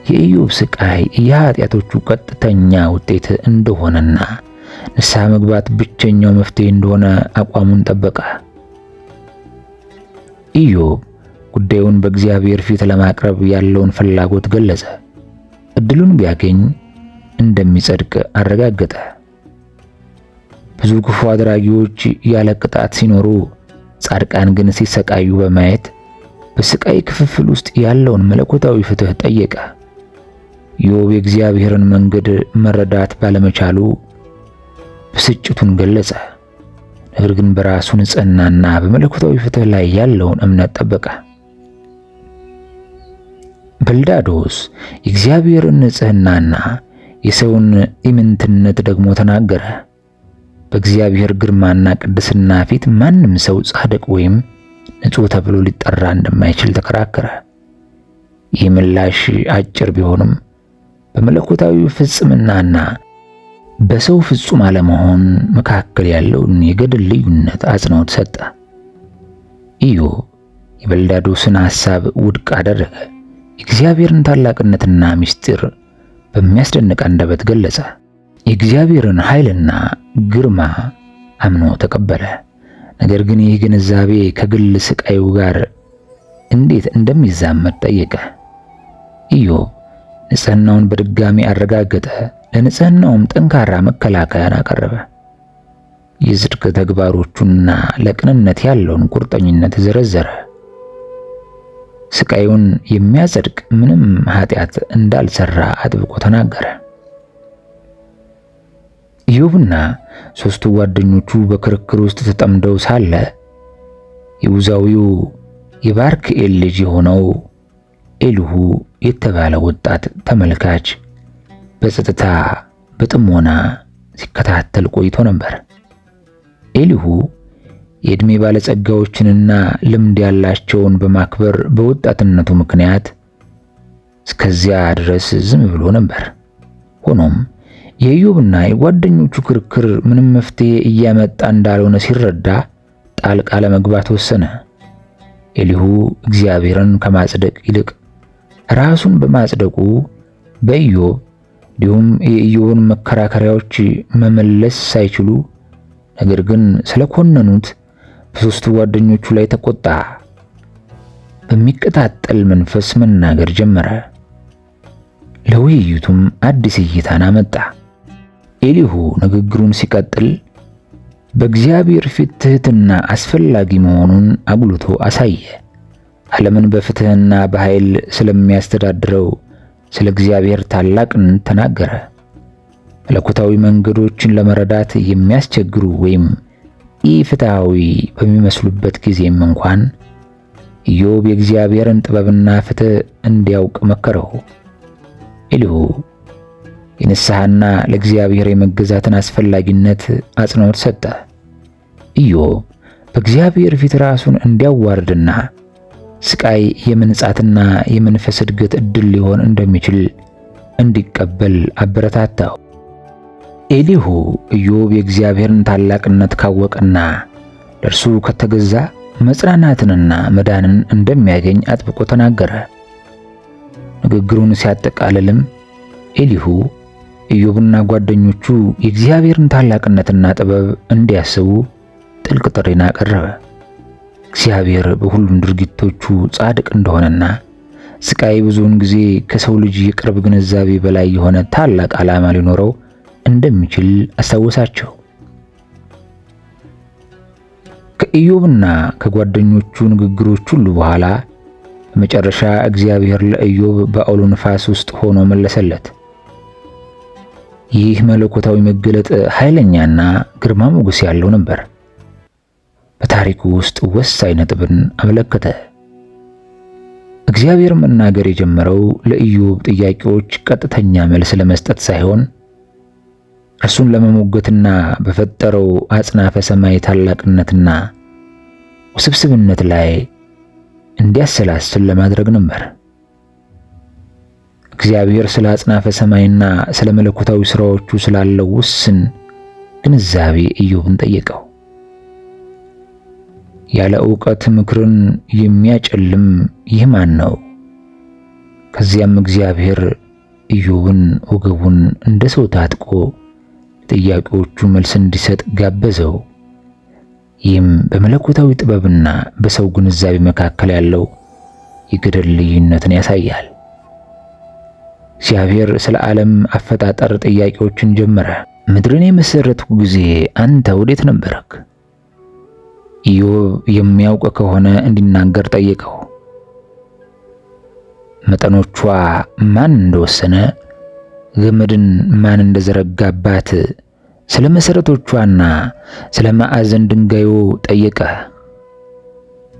የኢዮብ ስቃይ የኃጢአቶቹ ቀጥተኛ ውጤት እንደሆነና ንስሐ መግባት ብቸኛው መፍትሄ እንደሆነ አቋሙን ጠበቀ። ኢዮብ ጉዳዩን በእግዚአብሔር ፊት ለማቅረብ ያለውን ፍላጎት ገለጸ። እድሉን ቢያገኝ እንደሚጸድቅ አረጋገጠ። ብዙ ክፉ አድራጊዎች ያለ ቅጣት ሲኖሩ፣ ጻድቃን ግን ሲሰቃዩ በማየት በስቃይ ክፍፍል ውስጥ ያለውን መለኮታዊ ፍትህ ጠየቀ። ኢዮብ የእግዚአብሔርን መንገድ መረዳት ባለመቻሉ ብስጭቱን ገለጸ። ነገር ግን በራሱ ንጽህናና በመለኮታዊ ፍትህ ላይ ያለውን እምነት ጠበቀ። በልዳዶስ የእግዚአብሔርን ንጽህናና የሰውን ኢምንትነት ደግሞ ተናገረ። በእግዚአብሔር ግርማና ቅድስና ፊት ማንም ሰው ጻድቅ ወይም ንጹሕ ተብሎ ሊጠራ እንደማይችል ተከራከረ። ይህ ምላሽ አጭር ቢሆንም በመለኮታዊ ፍጽምናና በሰው ፍጹም አለመሆን መካከል ያለውን የገድል ልዩነት አጽንዖት ሰጠ። ኢዮብ የበልዳዶስን ሐሳብ ውድቅ አደረገ። የእግዚአብሔርን ታላቅነትና ምስጢር በሚያስደንቅ አንደበት ገለጸ። የእግዚአብሔርን ኃይልና ግርማ አምኖ ተቀበለ። ነገር ግን ይህ ግንዛቤ ከግል ስቃዩ ጋር እንዴት እንደሚዛመድ ጠየቀ። ኢዮብ ንጽህናውን በድጋሚ አረጋገጠ። ለንጽህናውም ጠንካራ መከላከያን አቀረበ። የጽድቅ ተግባሮቹንና ለቅንነት ያለውን ቁርጠኝነት ዘረዘረ። ስቃዩን የሚያጸድቅ ምንም ኃጢአት እንዳልሰራ አጥብቆ ተናገረ። ኢዮብና ሦስቱ ጓደኞቹ በክርክር ውስጥ ተጠምደው ሳለ የቡዛዊው የባርክኤል ልጅ የሆነው ኤልሁ የተባለ ወጣት ተመልካች በጸጥታ በጥሞና ሲከታተል ቆይቶ ነበር። ኤልሁ የዕድሜ ባለጸጋዎችንና ልምድ ያላቸውን በማክበር በወጣትነቱ ምክንያት እስከዚያ ድረስ ዝም ብሎ ነበር። ሆኖም የኢዮብና የጓደኞቹ ክርክር ምንም መፍትሄ እያመጣ እንዳልሆነ ሲረዳ ጣልቃ ለመግባት ወሰነ። ኤልሁ እግዚአብሔርን ከማጽደቅ ይልቅ ራሱን በማጽደቁ በኢዮብ እንዲሁም የኢዮብን መከራከሪያዎች መመለስ ሳይችሉ ነገር ግን ስለኮነኑት በሦስቱ ጓደኞቹ ላይ ተቆጣ። በሚቀጣጠል መንፈስ መናገር ጀመረ። ለውይይቱም አዲስ እይታን አመጣ። ኤልሁ ንግግሩን ሲቀጥል በእግዚአብሔር ፊት ትሕትና አስፈላጊ መሆኑን አጉልቶ አሳየ። ዓለምን በፍትሕና በኃይል ስለሚያስተዳድረው ስለ እግዚአብሔር ታላቅነት ተናገረ። መለኮታዊ መንገዶችን ለመረዳት የሚያስቸግሩ ወይም ኢፍትሐዊ በሚመስሉበት ጊዜም እንኳን ኢዮብ የእግዚአብሔርን ጥበብና ፍትሕ እንዲያውቅ መከረው። ኤልሁ የንስሐና ለእግዚአብሔር የመገዛትን አስፈላጊነት አጽንዖት ሰጠ። ኢዮብ በእግዚአብሔር ፊት ራሱን እንዲያዋርድና ስቃይ የመንጻትና የመንፈስ እድገት ዕድል ሊሆን እንደሚችል እንዲቀበል አበረታታው። ኤልሁ ኢዮብ የእግዚአብሔርን ታላቅነት ካወቀና ለእርሱ ከተገዛ መጽናናትንና መዳንን እንደሚያገኝ አጥብቆ ተናገረ። ንግግሩን ሲያጠቃልልም ኤልሁ ኢዮብና ጓደኞቹ የእግዚአብሔርን ታላቅነትና ጥበብ እንዲያስቡ ጥልቅ ጥሪን አቀረበ። እግዚአብሔር በሁሉም ድርጊቶቹ ጻድቅ እንደሆነና ስቃይ ብዙውን ጊዜ ከሰው ልጅ የቅርብ ግንዛቤ በላይ የሆነ ታላቅ ዓላማ ሊኖረው እንደሚችል አስታወሳቸው። ከኢዮብና ከጓደኞቹ ንግግሮች ሁሉ በኋላ በመጨረሻ እግዚአብሔር ለኢዮብ በአውሎ ነፋስ ውስጥ ሆኖ መለሰለት። ይህ መለኮታዊ መገለጥ ኃይለኛና ግርማ ሞገስ ያለው ነበር። በታሪኩ ውስጥ ወሳኝ ነጥብን አመለከተ። እግዚአብሔር መናገር የጀመረው ለኢዮብ ጥያቄዎች ቀጥተኛ መልስ ለመስጠት ሳይሆን እርሱን ለመሞገትና በፈጠረው አጽናፈ ሰማይ ታላቅነትና ውስብስብነት ላይ እንዲያሰላስል ለማድረግ ነበር። እግዚአብሔር ስለ አጽናፈ ሰማይና ስለ መለኮታዊ ሥራዎቹ ስላለው ውስን ግንዛቤ ኢዮብን ጠየቀው። ያለ ዕውቀት ምክርን የሚያጨልም ይህ ማን ነው? ከዚያም እግዚአብሔር ኢዮብን ወገቡን እንደ ሰው ታጥቆ ጥያቄዎቹ መልስ እንዲሰጥ ጋበዘው። ይህም በመለኮታዊ ጥበብና በሰው ግንዛቤ መካከል ያለው የገደል ልዩነትን ያሳያል። እግዚአብሔር ስለ ዓለም አፈጣጠር ጥያቄዎችን ጀመረ። ምድርን የመሰረትኩ ጊዜ አንተ ወዴት ነበርክ? ኢዮብ የሚያውቅ ከሆነ እንዲናገር ጠየቀው። መጠኖቿ ማን እንደወሰነ፣ ገመድን ማን እንደዘረጋባት፣ ስለ መሠረቶቿና ስለ ማዕዘን ድንጋዩ ጠየቀ።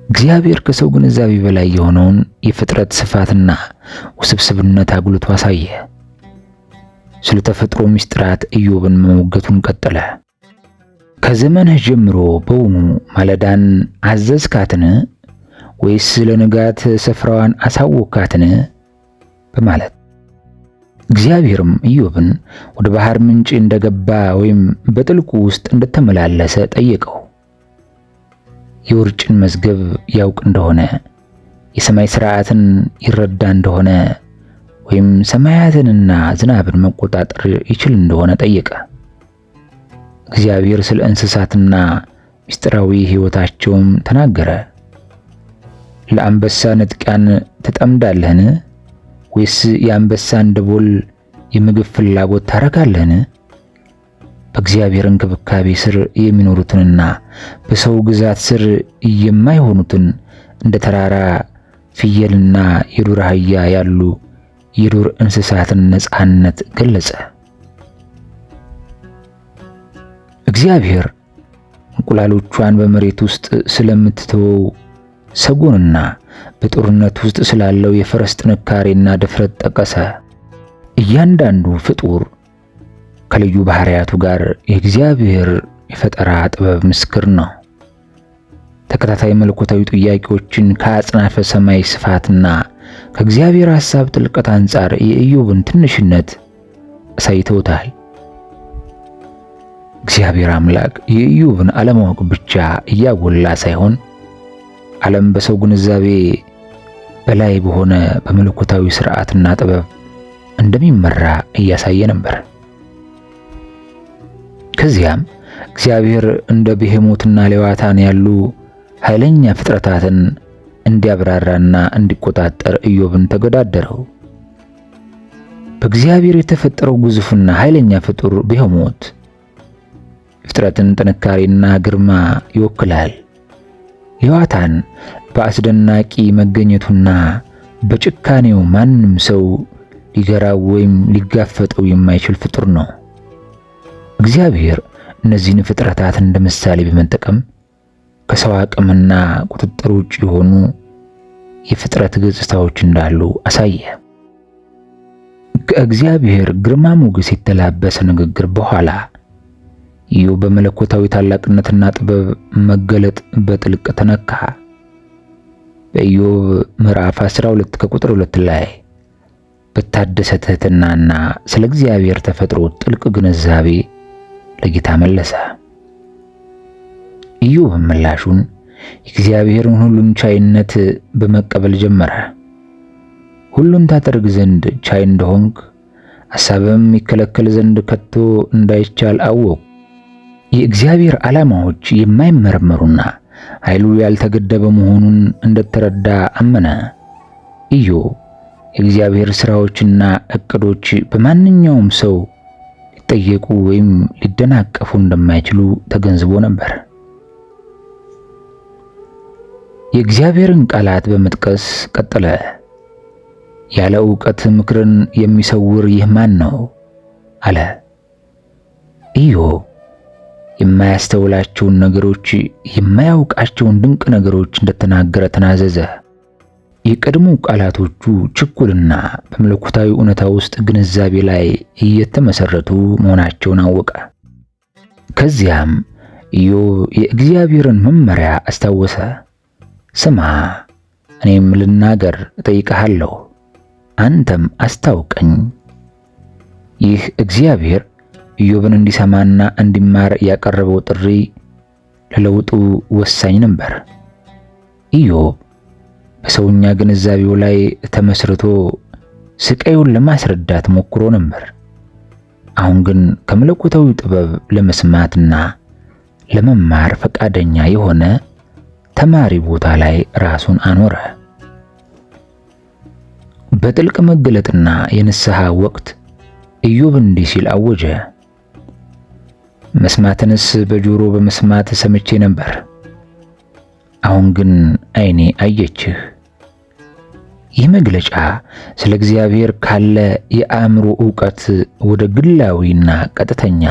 እግዚአብሔር ከሰው ግንዛቤ በላይ የሆነውን የፍጥረት ስፋትና ውስብስብነት አጉልቶ አሳየ። ስለ ተፈጥሮ ምስጢራት ኢዮብን መሞገቱን ቀጠለ። ከዘመንህ ጀምሮ በውኑ ማለዳን አዘዝካትን? ወይስ ለንጋት ስፍራዋን አሳወካትን? በማለት እግዚአብሔርም ኢዮብን ወደ ባህር ምንጭ እንደገባ ወይም በጥልቁ ውስጥ እንደተመላለሰ ጠየቀው። የውርጭን መዝገብ ያውቅ እንደሆነ፣ የሰማይ ሥርዓትን ይረዳ እንደሆነ፣ ወይም ሰማያትንና ዝናብን መቆጣጠር ይችል እንደሆነ ጠየቀ። እግዚአብሔር ስለ እንስሳትና ምስጢራዊ ሕይወታቸውም ተናገረ። ለአንበሳ ንጥቂያን ትጠምዳለህን? ወይስ የአንበሳን ደቦል የምግብ ፍላጎት ታረካለህን? በእግዚአብሔር እንክብካቤ ስር የሚኖሩትንና በሰው ግዛት ስር የማይሆኑትን እንደ ተራራ ፍየልና የዱር አህያ ያሉ የዱር እንስሳትን ነፃነት ገለጸ። እግዚአብሔር እንቁላሎቿን በመሬት ውስጥ ስለምትተወው ሰጎንና በጦርነት ውስጥ ስላለው የፈረስ ጥንካሬና ድፍረት ጠቀሰ። እያንዳንዱ ፍጡር ከልዩ ባህሪያቱ ጋር የእግዚአብሔር የፈጠራ ጥበብ ምስክር ነው። ተከታታይ መለኮታዊ ጥያቄዎችን ከአጽናፈ ሰማይ ስፋትና ከእግዚአብሔር ሐሳብ ጥልቀት አንጻር የኢዮብን ትንሽነት አሳይተውታል። እግዚአብሔር አምላክ የኢዮብን አለማወቅ ብቻ እያጎላ ሳይሆን ዓለም በሰው ግንዛቤ በላይ በሆነ በመለኮታዊ ሥርዓትና ጥበብ እንደሚመራ እያሳየ ነበር። ከዚያም እግዚአብሔር እንደ ብሄሞትና ሌዋታን ያሉ ኃይለኛ ፍጥረታትን እንዲያብራራና እንዲቆጣጠር ኢዮብን ተገዳደረው። በእግዚአብሔር የተፈጠረው ግዙፍና ኃይለኛ ፍጡር ብሄሞት የፍጥረትን ጥንካሬና ግርማ ይወክላል። ሌዋታን በአስደናቂ መገኘቱና በጭካኔው ማንም ሰው ሊገራው ወይም ሊጋፈጠው የማይችል ፍጡር ነው። እግዚአብሔር እነዚህን ፍጥረታት እንደ ምሳሌ በመጠቀም ከሰው አቅምና ቁጥጥር ውጭ የሆኑ የፍጥረት ገጽታዎች እንዳሉ አሳየ። ከእግዚአብሔር ግርማ ሞገስ የተላበሰ ንግግር በኋላ ኢዮብ በመለኮታዊ ታላቅነትና ጥበብ መገለጥ በጥልቅ ተነካ። በኢዮብ ምዕራፍ 12 ከቁጥር 2 ላይ በታደሰ ትሕትናና ስለ እግዚአብሔር ተፈጥሮ ጥልቅ ግንዛቤ ለጌታ መለሰ። ኢዮብ ምላሹን የእግዚአብሔርን ሁሉን ቻይነት በመቀበል ጀመረ። ሁሉን ታደርግ ዘንድ ቻይ እንደሆንክ ሐሳብም ይከለከል ዘንድ ከቶ እንዳይቻል አወቅሁ። የእግዚአብሔር ዓላማዎች የማይመረመሩና ኃይሉ ያልተገደበ መሆኑን እንደተረዳ አመነ። ኢዮብ የእግዚአብሔር ሥራዎችና ዕቅዶች በማንኛውም ሰው ሊጠየቁ ወይም ሊደናቀፉ እንደማይችሉ ተገንዝቦ ነበር። የእግዚአብሔርን ቃላት በመጥቀስ ቀጠለ። ያለ ዕውቀት ምክርን የሚሰውር ይህ ማን ነው? አለ። ኢዮብ የማያስተውላቸውን ነገሮች የማያውቃቸውን ድንቅ ነገሮች እንደተናገረ ተናዘዘ። የቀድሞ ቃላቶቹ ችኩልና በመለኮታዊ እውነታ ውስጥ ግንዛቤ ላይ እየተመሰረቱ መሆናቸውን አወቀ። ከዚያም ኢዮብ የእግዚአብሔርን መመሪያ አስታወሰ። ስማ፣ እኔም ልናገር እጠይቅሃለሁ፣ አንተም አስታውቀኝ። ይህ እግዚአብሔር ኢዮብን እንዲሰማና እንዲማር ያቀረበው ጥሪ ለለውጡ ወሳኝ ነበር። ኢዮብ በሰውኛ ግንዛቤው ላይ ተመስርቶ ስቃዩን ለማስረዳት ሞክሮ ነበር። አሁን ግን ከመለኮታዊ ጥበብ ለመስማትና ለመማር ፈቃደኛ የሆነ ተማሪ ቦታ ላይ ራሱን አኖረ። በጥልቅ መገለጥና የንስሐ ወቅት ኢዮብ እንዲህ ሲል አወጀ። መስማትንስ በጆሮ በመስማት ሰምቼ ነበር፣ አሁን ግን ዓይኔ አየችህ። ይህ መግለጫ ስለ እግዚአብሔር ካለ የአእምሮ ዕውቀት ወደ ግላዊና ቀጥተኛ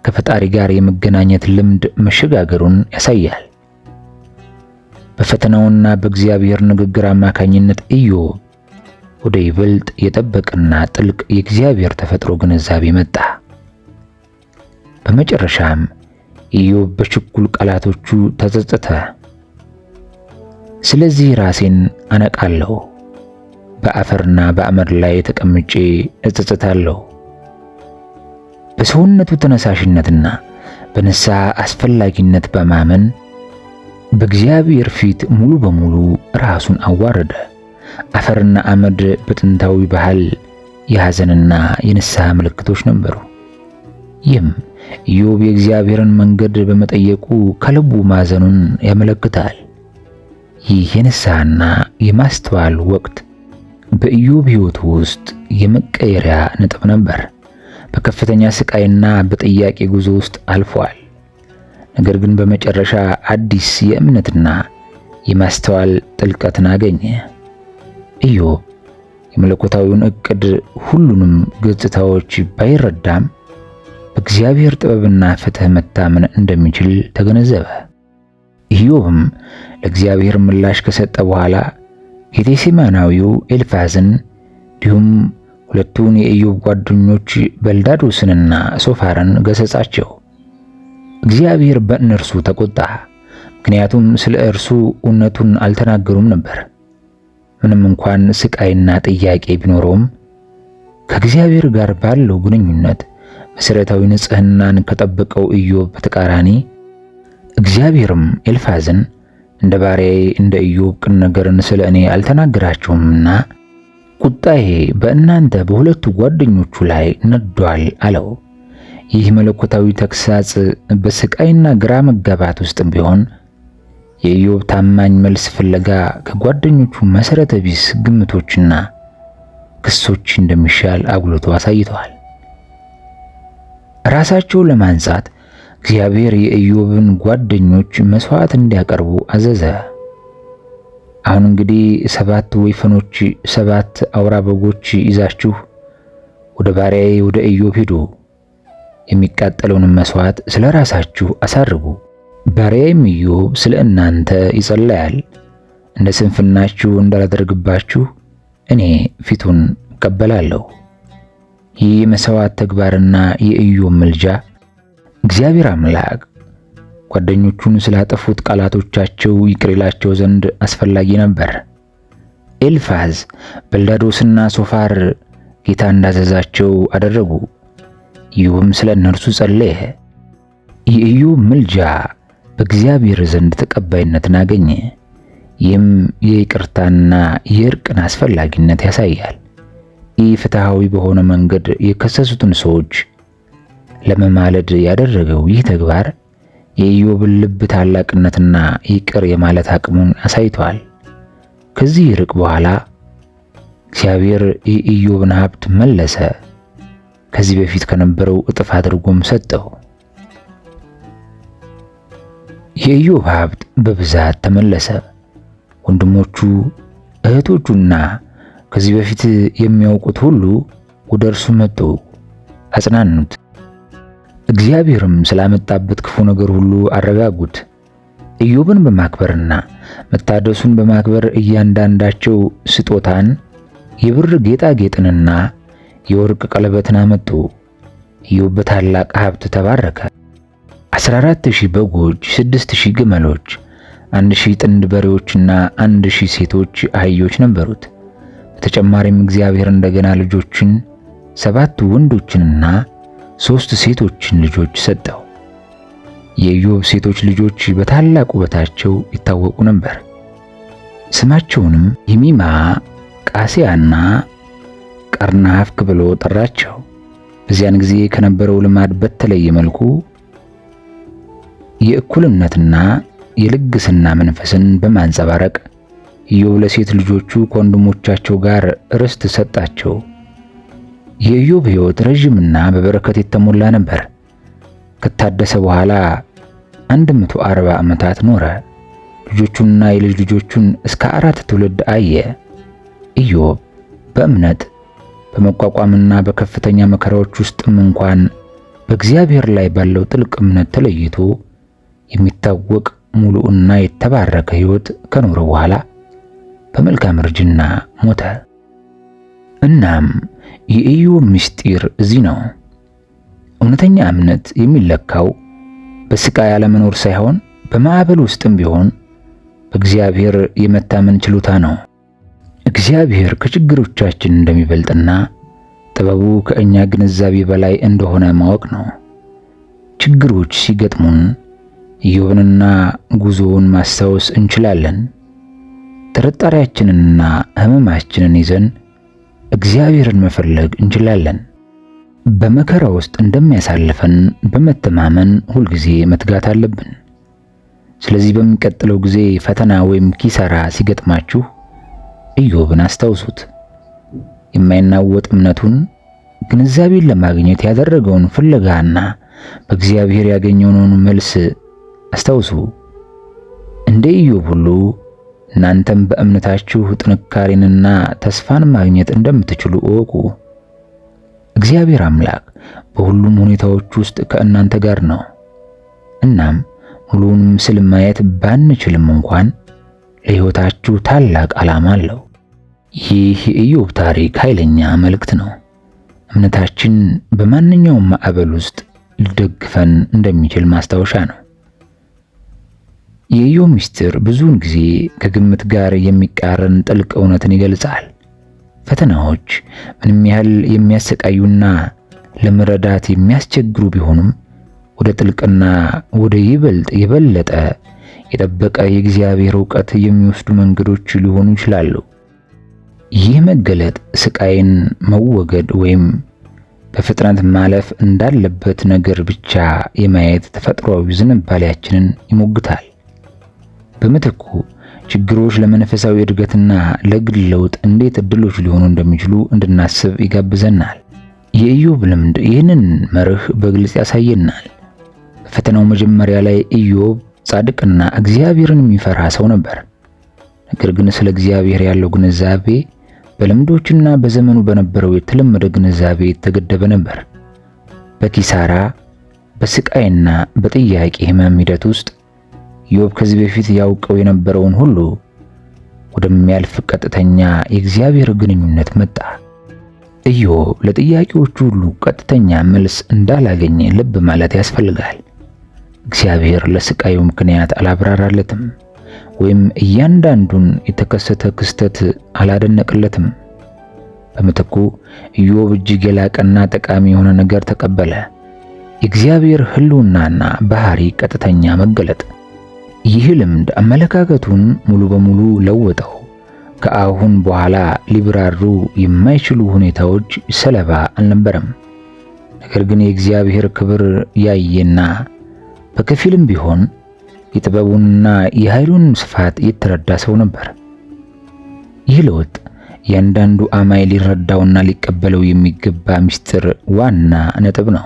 ከፈጣሪ ጋር የመገናኘት ልምድ መሸጋገሩን ያሳያል። በፈተናውና በእግዚአብሔር ንግግር አማካኝነት ኢዮብ ወደ ይበልጥ የጠበቀና ጥልቅ የእግዚአብሔር ተፈጥሮ ግንዛቤ መጣ። በመጨረሻም ኢዮብ በችኩል ቃላቶቹ ተጸጸተ። ስለዚህ ራሴን አነቃለሁ፣ በአፈርና በአመድ ላይ ተቀምጬ እጸጸታለሁ። በሰውነቱ ተነሳሽነትና በንስሐ አስፈላጊነት በማመን በእግዚአብሔር ፊት ሙሉ በሙሉ ራሱን አዋረደ። አፈርና አመድ በጥንታዊ ባህል የሐዘንና የንስሐ ምልክቶች ነበሩ። ይህም ኢዮብ የእግዚአብሔርን መንገድ በመጠየቁ ከልቡ ማዘኑን ያመለክታል። ይህ የንስሐና የማስተዋል ወቅት በኢዮብ ሕይወት ውስጥ የመቀየሪያ ነጥብ ነበር። በከፍተኛ ስቃይና በጥያቄ ጉዞ ውስጥ አልፏል። ነገር ግን በመጨረሻ አዲስ የእምነትና የማስተዋል ጥልቀትን አገኘ። ኢዮብ የመለኮታዊውን ዕቅድ ሁሉንም ገጽታዎች ባይረዳም በእግዚአብሔር ጥበብና ፍትሕ መታመን እንደሚችል ተገነዘበ። ኢዮብም ለእግዚአብሔር ምላሽ ከሰጠ በኋላ ጌቴሴማናዊው ኤልፋዝን እንዲሁም ሁለቱን የኢዮብ ጓደኞች በልዳዶስንና ሶፋርን ገሰጻቸው። እግዚአብሔር በእነርሱ ተቆጣ፣ ምክንያቱም ስለ እርሱ እውነቱን አልተናገሩም ነበር። ምንም እንኳን ስቃይና ጥያቄ ቢኖረውም ከእግዚአብሔር ጋር ባለው ግንኙነት መሠረታዊ ንጽሕናን ከጠበቀው ኢዮብ በተቃራኒ እግዚአብሔርም ኤልፋዝን እንደ ባሪያዬ እንደ ኢዮብ ቅን ነገርን ስለ እኔ አልተናገራችሁምና ቁጣዬ በእናንተ በሁለቱ ጓደኞቹ ላይ ነዷል አለው። ይህ መለኮታዊ ተግሳጽ በስቃይና ግራ መጋባት ውስጥም ቢሆን የኢዮብ ታማኝ መልስ ፍለጋ ከጓደኞቹ መሠረተ ቢስ ግምቶችና ክሶች እንደሚሻል አጉልቶ አሳይተዋል። ራሳቸውን ለማንጻት እግዚአብሔር የኢዮብን ጓደኞች መስዋዕት እንዲያቀርቡ አዘዘ። አሁን እንግዲህ 7 ወይፈኖች፣ 7 አውራ በጎች ይዛችሁ ወደ ባሪያዬ ወደ ኢዮብ ሂዱ፣ የሚቃጠለውን መስዋዕት ስለ ራሳችሁ አሳርጉ። ባሪያዬም ኢዮብ ስለ እናንተ ይጸለያል፣ እንደ ስንፍናችሁ እንዳላደርግባችሁ እኔ ፊቱን እቀበላለሁ። ይህ መስዋዕት ተግባርና የኢዮብ ምልጃ እግዚአብሔር አምላክ ጓደኞቹን ስላጠፉት ቃላቶቻቸው ይቅር ይላቸው ዘንድ አስፈላጊ ነበር። ኤልፋዝ፣ በልዳዶስና ሶፋር ጌታ እንዳዘዛቸው አደረጉ። ኢዮብም ስለ እነርሱ ጸለየ። የኢዮብ ምልጃ በእግዚአብሔር ዘንድ ተቀባይነትን አገኘ። ይህም የይቅርታና የእርቅን አስፈላጊነት ያሳያል። ኢፍትሐዊ በሆነ መንገድ የከሰሱትን ሰዎች ለመማለድ ያደረገው ይህ ተግባር የኢዮብን ልብ ታላቅነትና ይቅር የማለት አቅሙን አሳይቷል። ከዚህ ርቅ በኋላ እግዚአብሔር የኢዮብን ሀብት መለሰ፣ ከዚህ በፊት ከነበረው እጥፍ አድርጎም ሰጠው። የኢዮብ ሀብት በብዛት ተመለሰ። ወንድሞቹ፣ እህቶቹና ከዚህ በፊት የሚያውቁት ሁሉ ወደ እርሱ መጡ፣ አጽናኑት። እግዚአብሔርም ስላመጣበት ክፉ ነገር ሁሉ አረጋጉት። ኢዮብን በማክበርና መታደሱን በማክበር እያንዳንዳቸው ስጦታን፣ የብር ጌጣጌጥንና የወርቅ ቀለበትን አመጡ። ኢዮብ በታላቅ ሀብት ተባረከ። 14000 በጎች፣ 6000 ግመሎች፣ 1000 ጥንድ በሬዎችና 1000 ሴቶች አህዮች ነበሩት። በተጨማሪም እግዚአብሔር እንደገና ልጆችን 7 ወንዶችንና 3 ሴቶችን ልጆች ሰጠው። የኢዮብ ሴቶች ልጆች በታላቅ ውበታቸው ይታወቁ ነበር። ስማቸውንም ይሚማ፣ ቃሲያና ቀርናፍክ ብሎ ጠራቸው። በዚያን ጊዜ ከነበረው ልማድ በተለየ መልኩ የእኩልነትና የልግስና መንፈስን በማንጸባረቅ ኢዮብ ለሴት ልጆቹ ከወንድሞቻቸው ጋር ርስት ሰጣቸው። የኢዮብ ሕይወት ረዥምና በበረከት የተሞላ ነበር። ከታደሰ በኋላ 140 ዓመታት ኖረ። ልጆቹንና የልጅ ልጆቹን እስከ 4 ትውልድ አየ። ኢዮብ በእምነት በመቋቋምና በከፍተኛ መከራዎች ውስጥም እንኳን በእግዚአብሔር ላይ ባለው ጥልቅ እምነት ተለይቶ የሚታወቅ ሙሉና የተባረከ ሕይወት ከኖረ በኋላ በመልካም እርጅና ሞተ። እናም የኢዮብ ምስጢር እዚህ ነው። እውነተኛ እምነት የሚለካው በስቃይ አለመኖር ሳይሆን በማዕበል ውስጥም ቢሆን በእግዚአብሔር የመታመን ችሎታ ነው። እግዚአብሔር ከችግሮቻችን እንደሚበልጥና ጥበቡ ከእኛ ግንዛቤ በላይ እንደሆነ ማወቅ ነው። ችግሮች ሲገጥሙን ኢዮብንና ጉዞውን ማስታወስ እንችላለን። ጥርጣሬያችንንና ሕመማችንን ይዘን እግዚአብሔርን መፈለግ እንችላለን። በመከራ ውስጥ እንደሚያሳልፈን በመተማመን ሁልጊዜ መትጋት አለብን። ስለዚህ በሚቀጥለው ጊዜ ፈተና ወይም ኪሳራ ሲገጥማችሁ ኢዮብን አስታውሱት። የማይናወጥ እምነቱን፣ ግንዛቤን ለማግኘት ያደረገውን ፍለጋና በእግዚአብሔር ያገኘውን መልስ አስታውሱ። እንደ ኢዮብ ሁሉ እናንተም በእምነታችሁ ጥንካሬንና ተስፋን ማግኘት እንደምትችሉ እወቁ። እግዚአብሔር አምላክ በሁሉም ሁኔታዎች ውስጥ ከእናንተ ጋር ነው። እናም ሙሉውን ምስል ማየት ባንችልም እንኳን ለሕይወታችሁ ታላቅ ዓላማ አለው። ይህ የኢዮብ ታሪክ ኃይለኛ መልእክት ነው። እምነታችን በማንኛውም ማዕበል ውስጥ ሊደግፈን እንደሚችል ማስታወሻ ነው። የኢዮብ ምስጢር ብዙውን ጊዜ ከግምት ጋር የሚቃረን ጥልቅ እውነትን ይገልጻል። ፈተናዎች ምንም ያህል የሚያሰቃዩና ለመረዳት የሚያስቸግሩ ቢሆኑም ወደ ጥልቅና ወደ የበለጠ የጠበቀ የእግዚአብሔር ዕውቀት የሚወስዱ መንገዶች ሊሆኑ ይችላሉ። ይህ መገለጥ ስቃይን መወገድ ወይም በፍጥነት ማለፍ እንዳለበት ነገር ብቻ የማየት ተፈጥሯዊ ዝንባሌያችንን ይሞግታል። በምትኩ ችግሮች ለመንፈሳዊ እድገትና ለግል ለውጥ እንዴት እድሎች ሊሆኑ እንደሚችሉ እንድናስብ ይጋብዘናል። የኢዮብ ልምድ ይህንን መርህ በግልጽ ያሳየናል። በፈተናው መጀመሪያ ላይ ኢዮብ ጻድቅና እግዚአብሔርን የሚፈራ ሰው ነበር። ነገር ግን ስለ እግዚአብሔር ያለው ግንዛቤ በልምዶችና በዘመኑ በነበረው የተለመደ ግንዛቤ የተገደበ ነበር። በኪሳራ በስቃይና በጥያቄ ሕመም ሂደት ውስጥ ኢዮብ ከዚህ በፊት ያውቀው የነበረውን ሁሉ ወደሚያልፍ ቀጥተኛ የእግዚአብሔር ግንኙነት መጣ። ኢዮብ ለጥያቄዎቹ ሁሉ ቀጥተኛ መልስ እንዳላገኘ ልብ ማለት ያስፈልጋል። እግዚአብሔር ለስቃዩ ምክንያት አላብራራለትም ወይም እያንዳንዱን የተከሰተ ክስተት አላደነቅለትም። በምትኩ ኢዮብ እጅግ የላቀና ጠቃሚ የሆነ ነገር ተቀበለ፤ የእግዚአብሔር ሕልውናና ባህሪ ቀጥተኛ መገለጥ። ይህ ልምድ አመለካከቱን ሙሉ በሙሉ ለወጠው። ከአሁን በኋላ ሊብራሩ የማይችሉ ሁኔታዎች ሰለባ አልነበረም። ነገር ግን የእግዚአብሔር ክብር ያየና በከፊልም ቢሆን የጥበቡንና የኃይሉን ስፋት የተረዳ ሰው ነበር። ይህ ለውጥ እያንዳንዱ አማኝ ሊረዳውና ሊቀበለው የሚገባ ምስጢር ዋና ነጥብ ነው።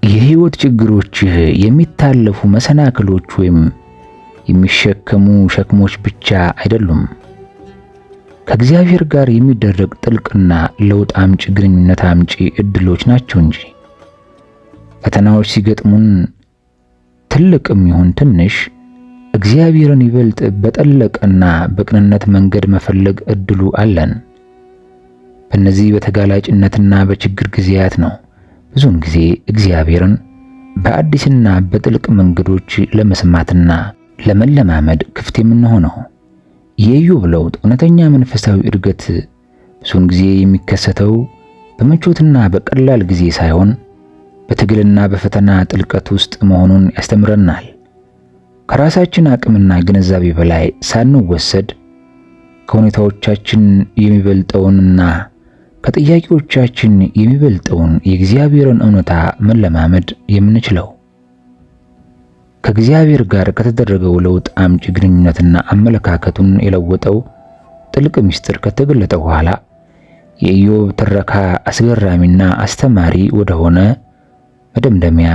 የህይወት ችግሮች የሚታለፉ መሰናክሎች ወይም የሚሸከሙ ሸክሞች ብቻ አይደሉም። ከእግዚአብሔር ጋር የሚደረግ ጥልቅና ለውጥ አምጪ ግንኙነት አምጪ እድሎች ናቸው እንጂ። ፈተናዎች ሲገጥሙን ትልቅም ይሁን ትንሽ እግዚአብሔርን ይበልጥ በጠለቀና በቅንነት መንገድ መፈለግ እድሉ አለን። በእነዚህ በተጋላጭነትና በችግር ጊዜያት ነው ብዙውን ጊዜ እግዚአብሔርን በአዲስና በጥልቅ መንገዶች ለመስማትና ለመለማመድ ክፍት የምንሆነው። የኢዮብ ለውጥ እውነተኛ መንፈሳዊ እድገት ብዙውን ጊዜ የሚከሰተው በምቾትና በቀላል ጊዜ ሳይሆን በትግልና በፈተና ጥልቀት ውስጥ መሆኑን ያስተምረናል። ከራሳችን አቅምና ግንዛቤ በላይ ሳንወሰድ ከሁኔታዎቻችን የሚበልጠውንና ከጥያቄዎቻችን የሚበልጠውን የእግዚአብሔርን እውነታ መለማመድ የምንችለው ከእግዚአብሔር ጋር ከተደረገው ለውጥ አምጪ ግንኙነትና አመለካከቱን የለወጠው ጥልቅ ምስጢር ከተገለጠ በኋላ የኢዮብ ትረካ አስገራሚና አስተማሪ ወደሆነ መደምደሚያ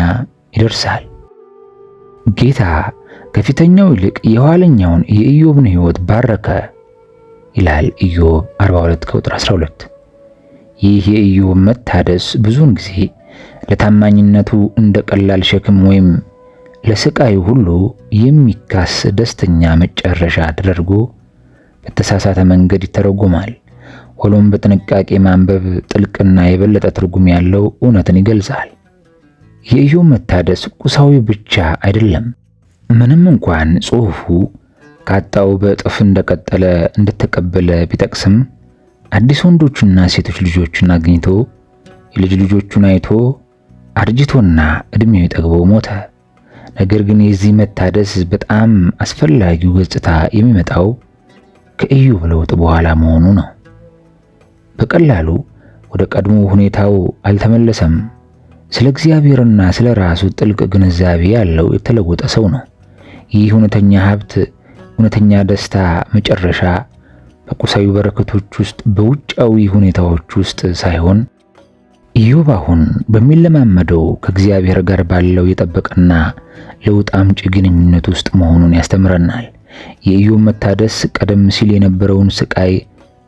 ይደርሳል። ጌታ ከፊተኛው ይልቅ የኋለኛውን የኢዮብን ሕይወት ባረከ ይላል ኢዮብ 42 ቁጥር 12። ይህ የኢዮብ መታደስ ብዙውን ጊዜ ለታማኝነቱ እንደ ቀላል ሸክም ወይም ለስቃዩ ሁሉ የሚካስ ደስተኛ መጨረሻ ተደርጎ በተሳሳተ መንገድ ይተረጎማል። ሆኖም በጥንቃቄ ማንበብ ጥልቅና የበለጠ ትርጉም ያለው እውነትን ይገልጻል። የኢዮብ መታደስ ቁሳዊ ብቻ አይደለም። ምንም እንኳን ጽሑፉ ካጣው በእጥፍ እንደቀጠለ እንደተቀበለ ቢጠቅስም አዲስ ወንዶችና ሴቶች ልጆችን አግኝቶ የልጅ ልጆቹን አይቶ አርጅቶና እድሜው ጠግቦ ሞተ። ነገር ግን የዚህ መታደስ በጣም አስፈላጊው ገጽታ የሚመጣው ከኢዮብ ለውጥ በኋላ መሆኑ ነው። በቀላሉ ወደ ቀድሞ ሁኔታው አልተመለሰም። ስለ እግዚአብሔርና ስለ ራሱ ጥልቅ ግንዛቤ ያለው የተለወጠ ሰው ነው። ይህ እውነተኛ ሀብት፣ እውነተኛ ደስታ መጨረሻ በቁሳዊ በረከቶች ውስጥ፣ በውጫዊ ሁኔታዎች ውስጥ ሳይሆን ኢዮብ አሁን በሚለማመደው ከእግዚአብሔር ጋር ባለው የጠበቀና ለውጥ አምጪ ግንኙነት ውስጥ መሆኑን ያስተምረናል። የኢዮብ መታደስ ቀደም ሲል የነበረውን ስቃይ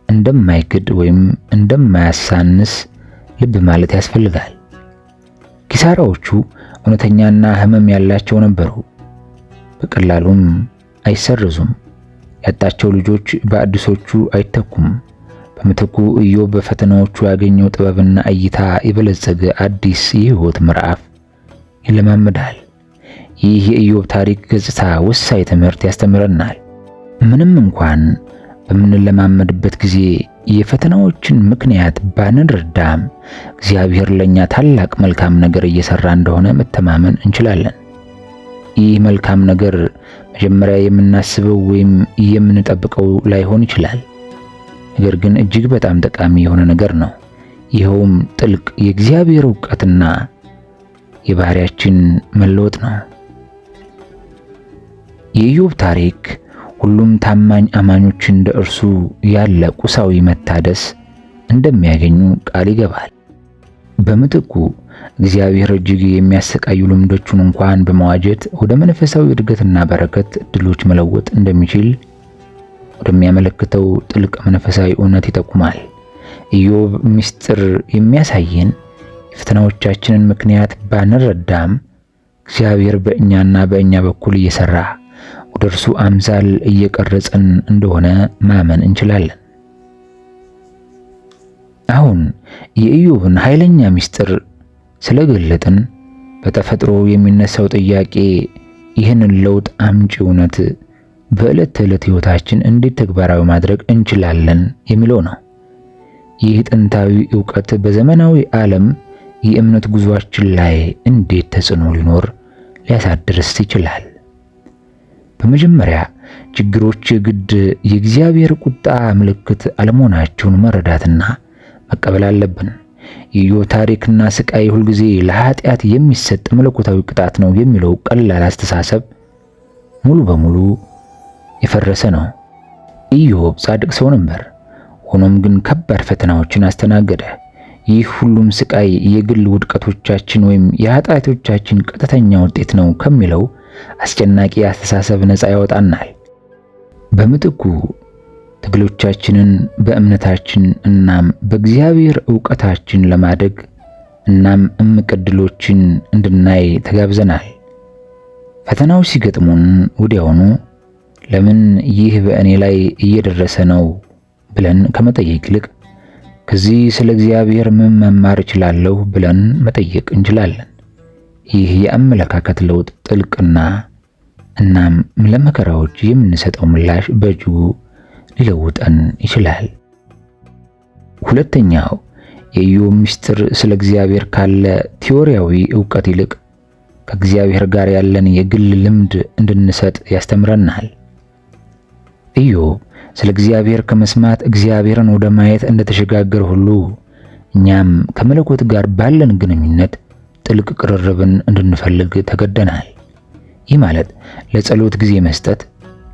እንደማይክድ ወይም እንደማያሳንስ ልብ ማለት ያስፈልጋል። ኪሳራዎቹ እውነተኛና ሕመም ያላቸው ነበሩ፣ በቀላሉም አይሰረዙም። ያጣቸው ልጆች በአዲሶቹ አይተኩም። በምትኩ ኢዮብ በፈተናዎቹ ያገኘው ጥበብና እይታ የበለጸገ አዲስ የሕይወት ምዕራፍ ይለማመዳል። ይህ የኢዮብ ታሪክ ገጽታ ወሳኝ ትምህርት ያስተምረናል። ምንም እንኳን በምንለማመድበት ጊዜ የፈተናዎችን ምክንያት ባንረዳም እግዚአብሔር ለኛ ታላቅ መልካም ነገር እየሰራ እንደሆነ መተማመን እንችላለን። ይህ መልካም ነገር መጀመሪያ የምናስበው ወይም የምንጠብቀው ላይሆን ይችላል። ነገር ግን እጅግ በጣም ጠቃሚ የሆነ ነገር ነው። ይኸውም ጥልቅ የእግዚአብሔር ዕውቀትና የባህሪያችን መለወጥ ነው። የኢዮብ ታሪክ ሁሉም ታማኝ አማኞች እንደ እርሱ ያለ ቁሳዊ መታደስ እንደሚያገኙ ቃል ይገባል። በምትኩ እግዚአብሔር እጅግ የሚያሰቃዩ ልምዶቹን እንኳን በመዋጀት ወደ መንፈሳዊ እድገትና በረከት እድሎች መለወጥ እንደሚችል ወደሚያመለክተው ጥልቅ መንፈሳዊ እውነት ይጠቁማል። ኢዮብ ምስጢር የሚያሳየን የፈተናዎቻችንን ምክንያት ባንረዳም እግዚአብሔር በእኛና በእኛ በኩል እየሰራ ወደ እርሱ አምሳል እየቀረጸን እንደሆነ ማመን እንችላለን። አሁን የኢዮብን ኃይለኛ ምስጢር ስለገለጥን በተፈጥሮ የሚነሳው ጥያቄ ይህንን ለውጥ አምጪ እውነት በዕለት ተዕለት ሕይወታችን እንዴት ተግባራዊ ማድረግ እንችላለን የሚለው ነው። ይህ ጥንታዊ ዕውቀት በዘመናዊ ዓለም የእምነት ጉዟችን ላይ እንዴት ተጽዕኖ ሊያሳድርስ ይችላል? በመጀመሪያ ችግሮች ግድ የእግዚአብሔር ቁጣ ምልክት አለመሆናቸውን መረዳትና መቀበል አለብን። የኢዮብ ታሪክና ስቃይ ሁልጊዜ ለኃጢአት የሚሰጥ መለኮታዊ ቅጣት ነው የሚለው ቀላል አስተሳሰብ ሙሉ በሙሉ የፈረሰ ነው። ኢዮብ ጻድቅ ሰው ነበር። ሆኖም ግን ከባድ ፈተናዎችን አስተናገደ። ይህ ሁሉም ስቃይ የግል ውድቀቶቻችን ወይም የኃጢአቶቻችን ቀጥተኛ ውጤት ነው ከሚለው አስጨናቂ አስተሳሰብ ነፃ ያወጣናል። በምትኩ ትግሎቻችንን በእምነታችን እናም በእግዚአብሔር ዕውቀታችን ለማደግ እናም እምቅ ዕድሎችን እንድናይ ተጋብዘናል። ፈተናዎች ሲገጥሙን ወዲያውኑ ለምን ይህ በእኔ ላይ እየደረሰ ነው ብለን ከመጠየቅ ይልቅ ከዚህ ስለ እግዚአብሔር ምን መማር እችላለሁ ብለን መጠየቅ እንችላለን። ይህ የአመለካከት ለውጥ ጥልቅና እናም ለመከራዎች የምንሰጠው ምላሽ በእጅጉ ሊለውጠን ይችላል። ሁለተኛው የኢዮብ ምስጢር ስለ እግዚአብሔር ካለ ቲዎሪያዊ ዕውቀት ይልቅ ከእግዚአብሔር ጋር ያለን የግል ልምድ እንድንሰጥ ያስተምረናል። ኢዮብ ስለ እግዚአብሔር ከመስማት እግዚአብሔርን ወደ ማየት እንደተሸጋገረ ሁሉ እኛም ከመለኮት ጋር ባለን ግንኙነት ጥልቅ ቅርርብን እንድንፈልግ ተገደናል። ይህ ማለት ለጸሎት ጊዜ መስጠት፣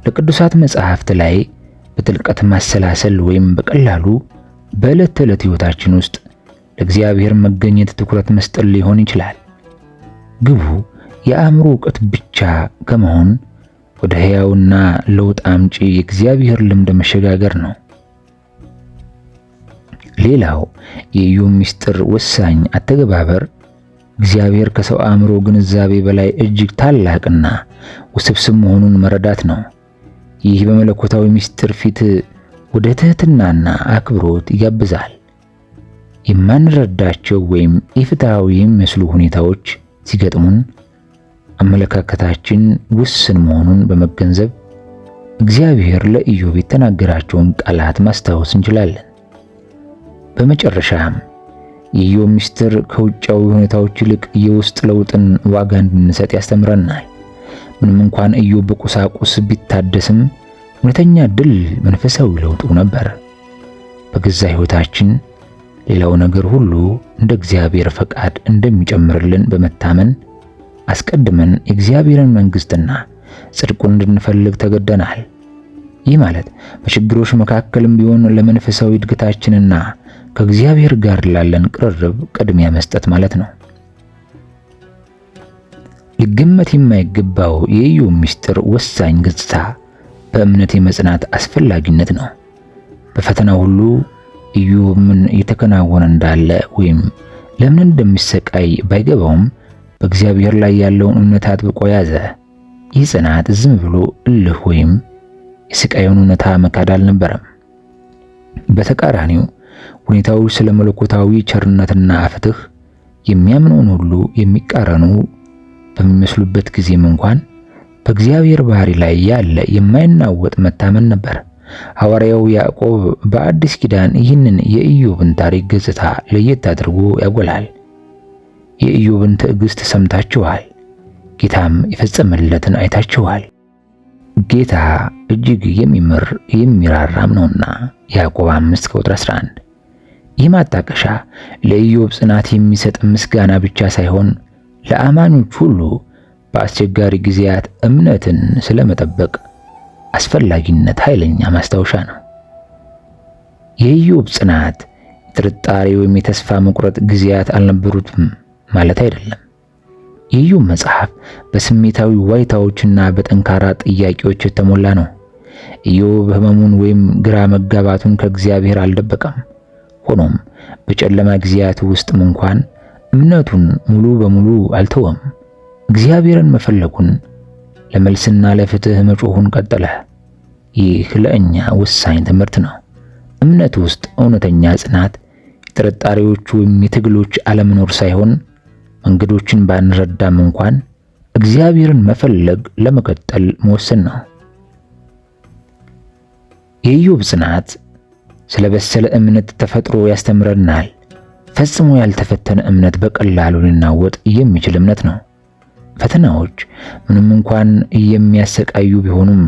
ለቅዱሳት መጻሕፍት ላይ በጥልቀት ማሰላሰል ወይም በቀላሉ በዕለት ተዕለት ሕይወታችን ውስጥ ለእግዚአብሔር መገኘት ትኩረት መስጠት ሊሆን ይችላል። ግቡ የአእምሮ ዕውቀት ብቻ ከመሆን ወደ ሕያውና ለውጥ አምጪ የእግዚአብሔር ልምድ መሸጋገር ነው። ሌላው የኢዮብ ምስጢር ወሳኝ አተገባበር እግዚአብሔር ከሰው አእምሮ ግንዛቤ በላይ እጅግ ታላቅና ውስብስብ መሆኑን መረዳት ነው። ይህ በመለኮታዊ ምስጢር ፊት ወደ ትህትናና አክብሮት ይጋብዛል። የማንረዳቸው ወይም ኢፍትሐዊ የሚመስሉ ሁኔታዎች ሲገጥሙን አመለካከታችን ውስን መሆኑን በመገንዘብ እግዚአብሔር ለኢዮብ የተናገራቸውን ቃላት ማስታወስ እንችላለን። በመጨረሻም የኢዮብ ምስጢር ከውጫዊ ሁኔታዎች ይልቅ የውስጥ ለውጥን ዋጋ እንድንሰጥ ያስተምረናል። ምንም እንኳን ኢዮብ በቁሳቁስ ቢታደስም እውነተኛ ድል መንፈሳዊ ለውጡ ነበር። በገዛ ሕይወታችን ሌላው ነገር ሁሉ እንደ እግዚአብሔር ፈቃድ እንደሚጨምርልን በመታመን አስቀድመን የእግዚአብሔርን መንግሥትና ጽድቁን እንድንፈልግ ተገደናል። ይህ ማለት በችግሮች መካከልም ቢሆን ለመንፈሳዊ እድገታችንና ከእግዚአብሔር ጋር ላለን ቅርርብ ቅድሚያ መስጠት ማለት ነው። ሊገመት የማይገባው የኢዮብ ምስጢር ወሳኝ ገጽታ በእምነት የመጽናት አስፈላጊነት ነው። በፈተና ሁሉ ኢዮብ ምን እየተከናወነ እንዳለ ወይም ለምን እንደሚሰቃይ ባይገባውም በእግዚአብሔር ላይ ያለውን እምነት አጥብቆ ያዘ። ይህ ጽናት ዝም ብሎ እልህ ወይም የስቃዩን እውነታ መካድ አልነበረም። በተቃራኒው ሁኔታዎች ስለ መለኮታዊ ቸርነትና ፍትህ የሚያምነውን ሁሉ የሚቃረኑ በሚመስሉበት ጊዜም እንኳን በእግዚአብሔር ባህሪ ላይ ያለ የማይናወጥ መታመን ነበር። ሐዋርያው ያዕቆብ በአዲስ ኪዳን ይህንን የኢዮብን ታሪክ ገጽታ ለየት አድርጎ ያጎላል። የኢዮብን ትዕግስት ሰምታችኋል፣ ጌታም የፈጸመለትን አይታችኋል። ጌታ እጅግ የሚምር የሚራራም ነውና ያዕቆብ 5:11። ይህ ማጣቀሻ ለኢዮብ ጽናት የሚሰጥ ምስጋና ብቻ ሳይሆን ለአማኞች ሁሉ በአስቸጋሪ ጊዜያት እምነትን ስለመጠበቅ አስፈላጊነት ኃይለኛ ማስታወሻ ነው። የኢዮብ ጽናት የጥርጣሬ ወይም የተስፋ መቁረጥ ጊዜያት አልነበሩትም ማለት አይደለም። የኢዮብ መጽሐፍ በስሜታዊ ዋይታዎችና በጠንካራ ጥያቄዎች የተሞላ ነው። ኢዮብ ሕመሙን ወይም ግራ መጋባቱን ከእግዚአብሔር አልደበቀም። ሆኖም በጨለማ ጊዜያት ውስጥም እንኳን እምነቱን ሙሉ በሙሉ አልተወም። እግዚአብሔርን መፈለጉን፣ ለመልስና ለፍትህ መጮሁን ቀጠለ። ይህ ለእኛ ወሳኝ ትምህርት ነው። እምነት ውስጥ እውነተኛ ጽናት የጥርጣሬዎቹ ወይም የትግሎች አለመኖር ሳይሆን መንገዶችን ባንረዳም እንኳን እግዚአብሔርን መፈለግ ለመቀጠል መወሰን ነው። የኢዮብ ጽናት ስለ በሰለ እምነት ተፈጥሮ ያስተምረናል። ፈጽሞ ያልተፈተነ እምነት በቀላሉ ሊናወጥ የሚችል እምነት ነው። ፈተናዎች ምንም እንኳን የሚያሰቃዩ ቢሆኑም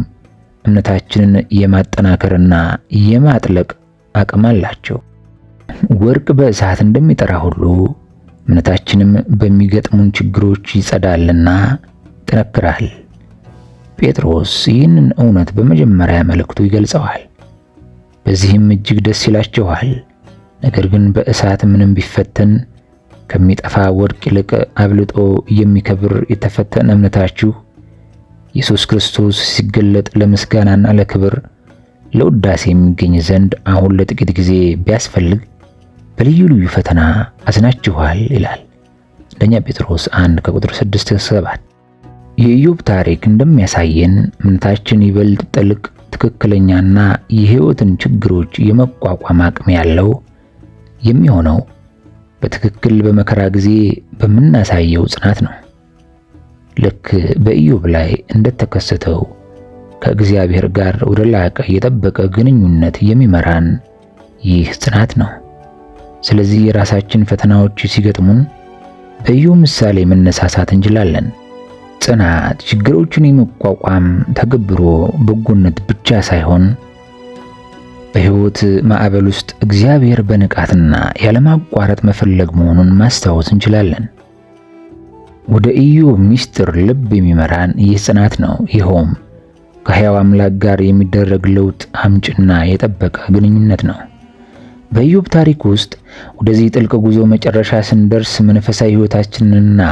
እምነታችንን የማጠናከርና የማጥለቅ አቅም አላቸው። ወርቅ በእሳት እንደሚጠራ ሁሉ እምነታችንም በሚገጥሙን ችግሮች ይጸዳልና ይጠነክራል። ጴጥሮስ ይህንን እውነት በመጀመሪያ መልእክቱ ይገልጸዋል። በዚህም እጅግ ደስ ይላችኋል፣ ነገር ግን በእሳት ምንም ቢፈተን ከሚጠፋ ወርቅ ይልቅ አብልጦ የሚከብር የተፈተነ እምነታችሁ ኢየሱስ ክርስቶስ ሲገለጥ ለምስጋናና ለክብር ለውዳሴ የሚገኝ ዘንድ አሁን ለጥቂት ጊዜ ቢያስፈልግ በልዩ ልዩ ፈተና አዝናችኋል ይላል። አንደኛ ጴጥሮስ 1:6-7። የኢዮብ ታሪክ እንደሚያሳየን እምነታችን ይበልጥ ጥልቅ፣ ትክክለኛና የሕይወትን ችግሮች የመቋቋም አቅም ያለው የሚሆነው በትክክል በመከራ ጊዜ በምናሳየው ጽናት ነው። ልክ በኢዮብ ላይ እንደተከሰተው ከእግዚአብሔር ጋር ወደ ላቀ የጠበቀ ግንኙነት የሚመራን ይህ ጽናት ነው። ስለዚህ የራሳችን ፈተናዎች ሲገጥሙን በኢዮብ ምሳሌ መነሳሳት እንችላለን። ጽናት ችግሮችን የመቋቋም ተገብሮ በጎነት ብቻ ሳይሆን በሕይወት ማዕበል ውስጥ እግዚአብሔር በንቃትና ያለማቋረጥ መፈለግ መሆኑን ማስታወስ እንችላለን። ወደ ኢዮብ ምስጢር ልብ የሚመራን ይህ ጽናት ነው። ይኸውም ከሕያው አምላክ ጋር የሚደረግ ለውጥ አምጭና የጠበቀ ግንኙነት ነው። በኢዮብ ታሪክ ውስጥ ወደዚህ ጥልቅ ጉዞ መጨረሻ ስንደርስ መንፈሳዊ ሕይወታችንንና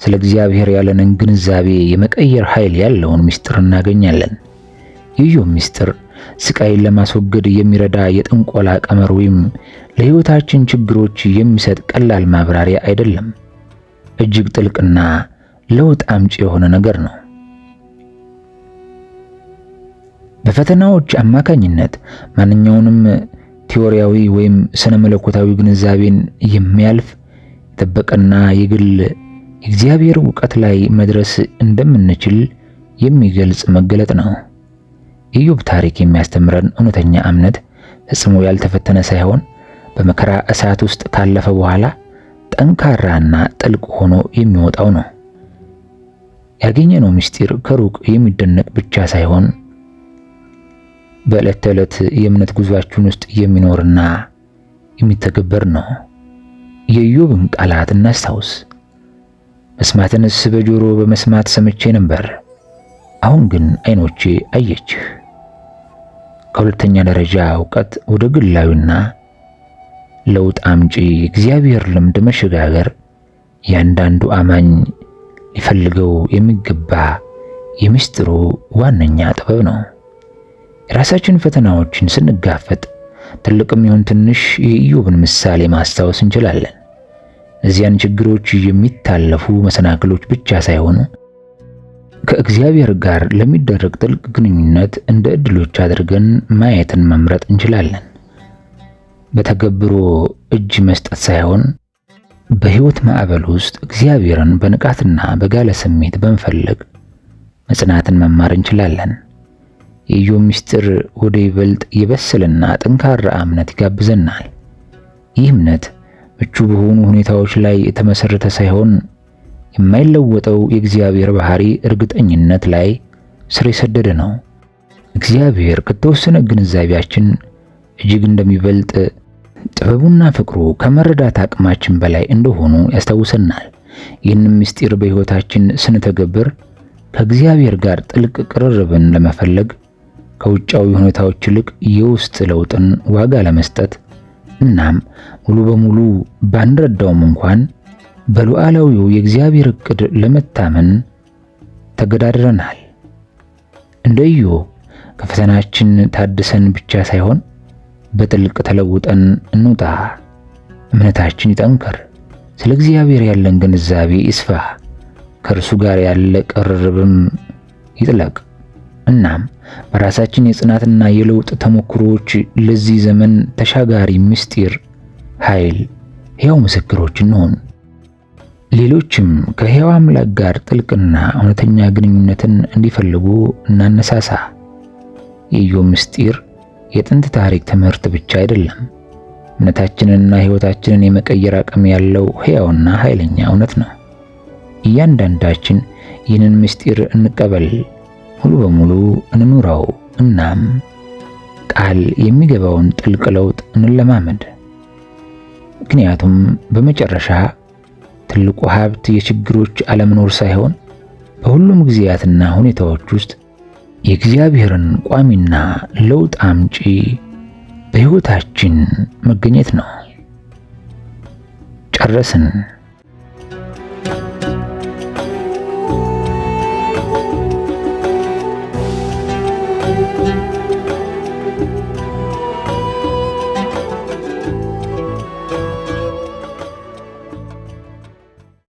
ስለ እግዚአብሔር ያለንን ግንዛቤ የመቀየር ኃይል ያለውን ምስጢር እናገኛለን። የኢዮብ ምስጢር ስቃይን ለማስወገድ የሚረዳ የጥንቆላ ቀመር ወይም ለሕይወታችን ችግሮች የሚሰጥ ቀላል ማብራሪያ አይደለም። እጅግ ጥልቅና ለውጥ አምጪ የሆነ ነገር ነው። በፈተናዎች አማካኝነት ማንኛውንም ቲዎሪያዊ ወይም ስነ መለኮታዊ ግንዛቤን የሚያልፍ የጠበቀና የግል የእግዚአብሔር ዕውቀት ላይ መድረስ እንደምንችል የሚገልጽ መገለጥ ነው። የኢዮብ ታሪክ የሚያስተምረን እውነተኛ እምነት ፈጽሞ ያልተፈተነ ሳይሆን በመከራ እሳት ውስጥ ካለፈ በኋላ ጠንካራና ጥልቅ ሆኖ የሚወጣው ነው። ያገኘነው ምስጢር ከሩቅ የሚደነቅ ብቻ ሳይሆን በዕለት ተዕለት የእምነት ጉዟችን ውስጥ የሚኖርና የሚተገበር ነው። የኢዮብን ቃላት እናስታውስ። መስማትንስ በጆሮ በመስማት ሰምቼ ነበር፣ አሁን ግን ዓይኖቼ አየችህ። ከሁለተኛ ደረጃ ዕውቀት ወደ ግላዊና ለውጥ አምጪ እግዚአብሔር ልምድ መሸጋገር ያንዳንዱ አማኝ ሊፈልገው የሚገባ የምስጢሩ ዋነኛ ጥበብ ነው። የራሳችን ፈተናዎችን ስንጋፈጥ ትልቅም ይሁን ትንሽ የኢዮብን ምሳሌ ማስታወስ እንችላለን። እዚያን ችግሮች የሚታለፉ መሰናክሎች ብቻ ሳይሆኑ ከእግዚአብሔር ጋር ለሚደረግ ጥልቅ ግንኙነት እንደ ዕድሎች አድርገን ማየትን መምረጥ እንችላለን። በተገብሮ እጅ መስጠት ሳይሆን በሕይወት ማዕበል ውስጥ እግዚአብሔርን በንቃትና በጋለ ስሜት በመፈለግ መጽናትን መማር እንችላለን። የኢዮብ ምስጢር ወደ ይበልጥ የበሰለና ጠንካራ እምነት ይጋብዘናል። ይህ እምነት ምቹ በሆኑ ሁኔታዎች ላይ የተመሰረተ ሳይሆን የማይለወጠው የእግዚአብሔር ባህሪ እርግጠኝነት ላይ ስር የሰደደ ነው። እግዚአብሔር ከተወሰነ ግንዛቤያችን እጅግ እንደሚበልጥ፣ ጥበቡና ፍቅሩ ከመረዳት አቅማችን በላይ እንደሆኑ ያስታውሰናል። ይህንን ምስጢር በሕይወታችን ስንተገብር ከእግዚአብሔር ጋር ጥልቅ ቅርርብን ለመፈለግ ከውጫዊ ሁኔታዎች ይልቅ የውስጥ ለውጥን ዋጋ ለመስጠት እናም ሙሉ በሙሉ ባንረዳውም እንኳን በሉዓላዊው የእግዚአብሔር ዕቅድ ለመታመን ተገዳድረናል። እንደ ኢዮብ ከፈተናችን ታድሰን ብቻ ሳይሆን በጥልቅ ተለውጠን እንውጣ። እምነታችን ይጠንከር፣ ስለ እግዚአብሔር ያለን ግንዛቤ ይስፋ፣ ከእርሱ ጋር ያለ ቅርርብም ይጥለቅ። እናም በራሳችን የጽናትና የለውጥ ተሞክሮዎች ለዚህ ዘመን ተሻጋሪ ምስጢር ኃይል ሕያው ምስክሮች እንሆን። ሌሎችም ከሕያው አምላክ ጋር ጥልቅና እውነተኛ ግንኙነትን እንዲፈልጉ እናነሳሳ። የኢዮብ ምስጢር የጥንት ታሪክ ትምህርት ብቻ አይደለም፣ እምነታችንንና ሕይወታችንን የመቀየር አቅም ያለው ሕያውና ኃይለኛ እውነት ነው። እያንዳንዳችን ይህንን ምስጢር እንቀበል፣ ሙሉ በሙሉ እንኑረው፣ እናም ቃል የሚገባውን ጥልቅ ለውጥ እንለማመድ። ምክንያቱም በመጨረሻ ትልቁ ሀብት የችግሮች አለመኖር ሳይሆን በሁሉም ጊዜያትና ሁኔታዎች ውስጥ የእግዚአብሔርን ቋሚና ለውጥ አምጪ በሕይወታችን መገኘት ነው። ጨረስን።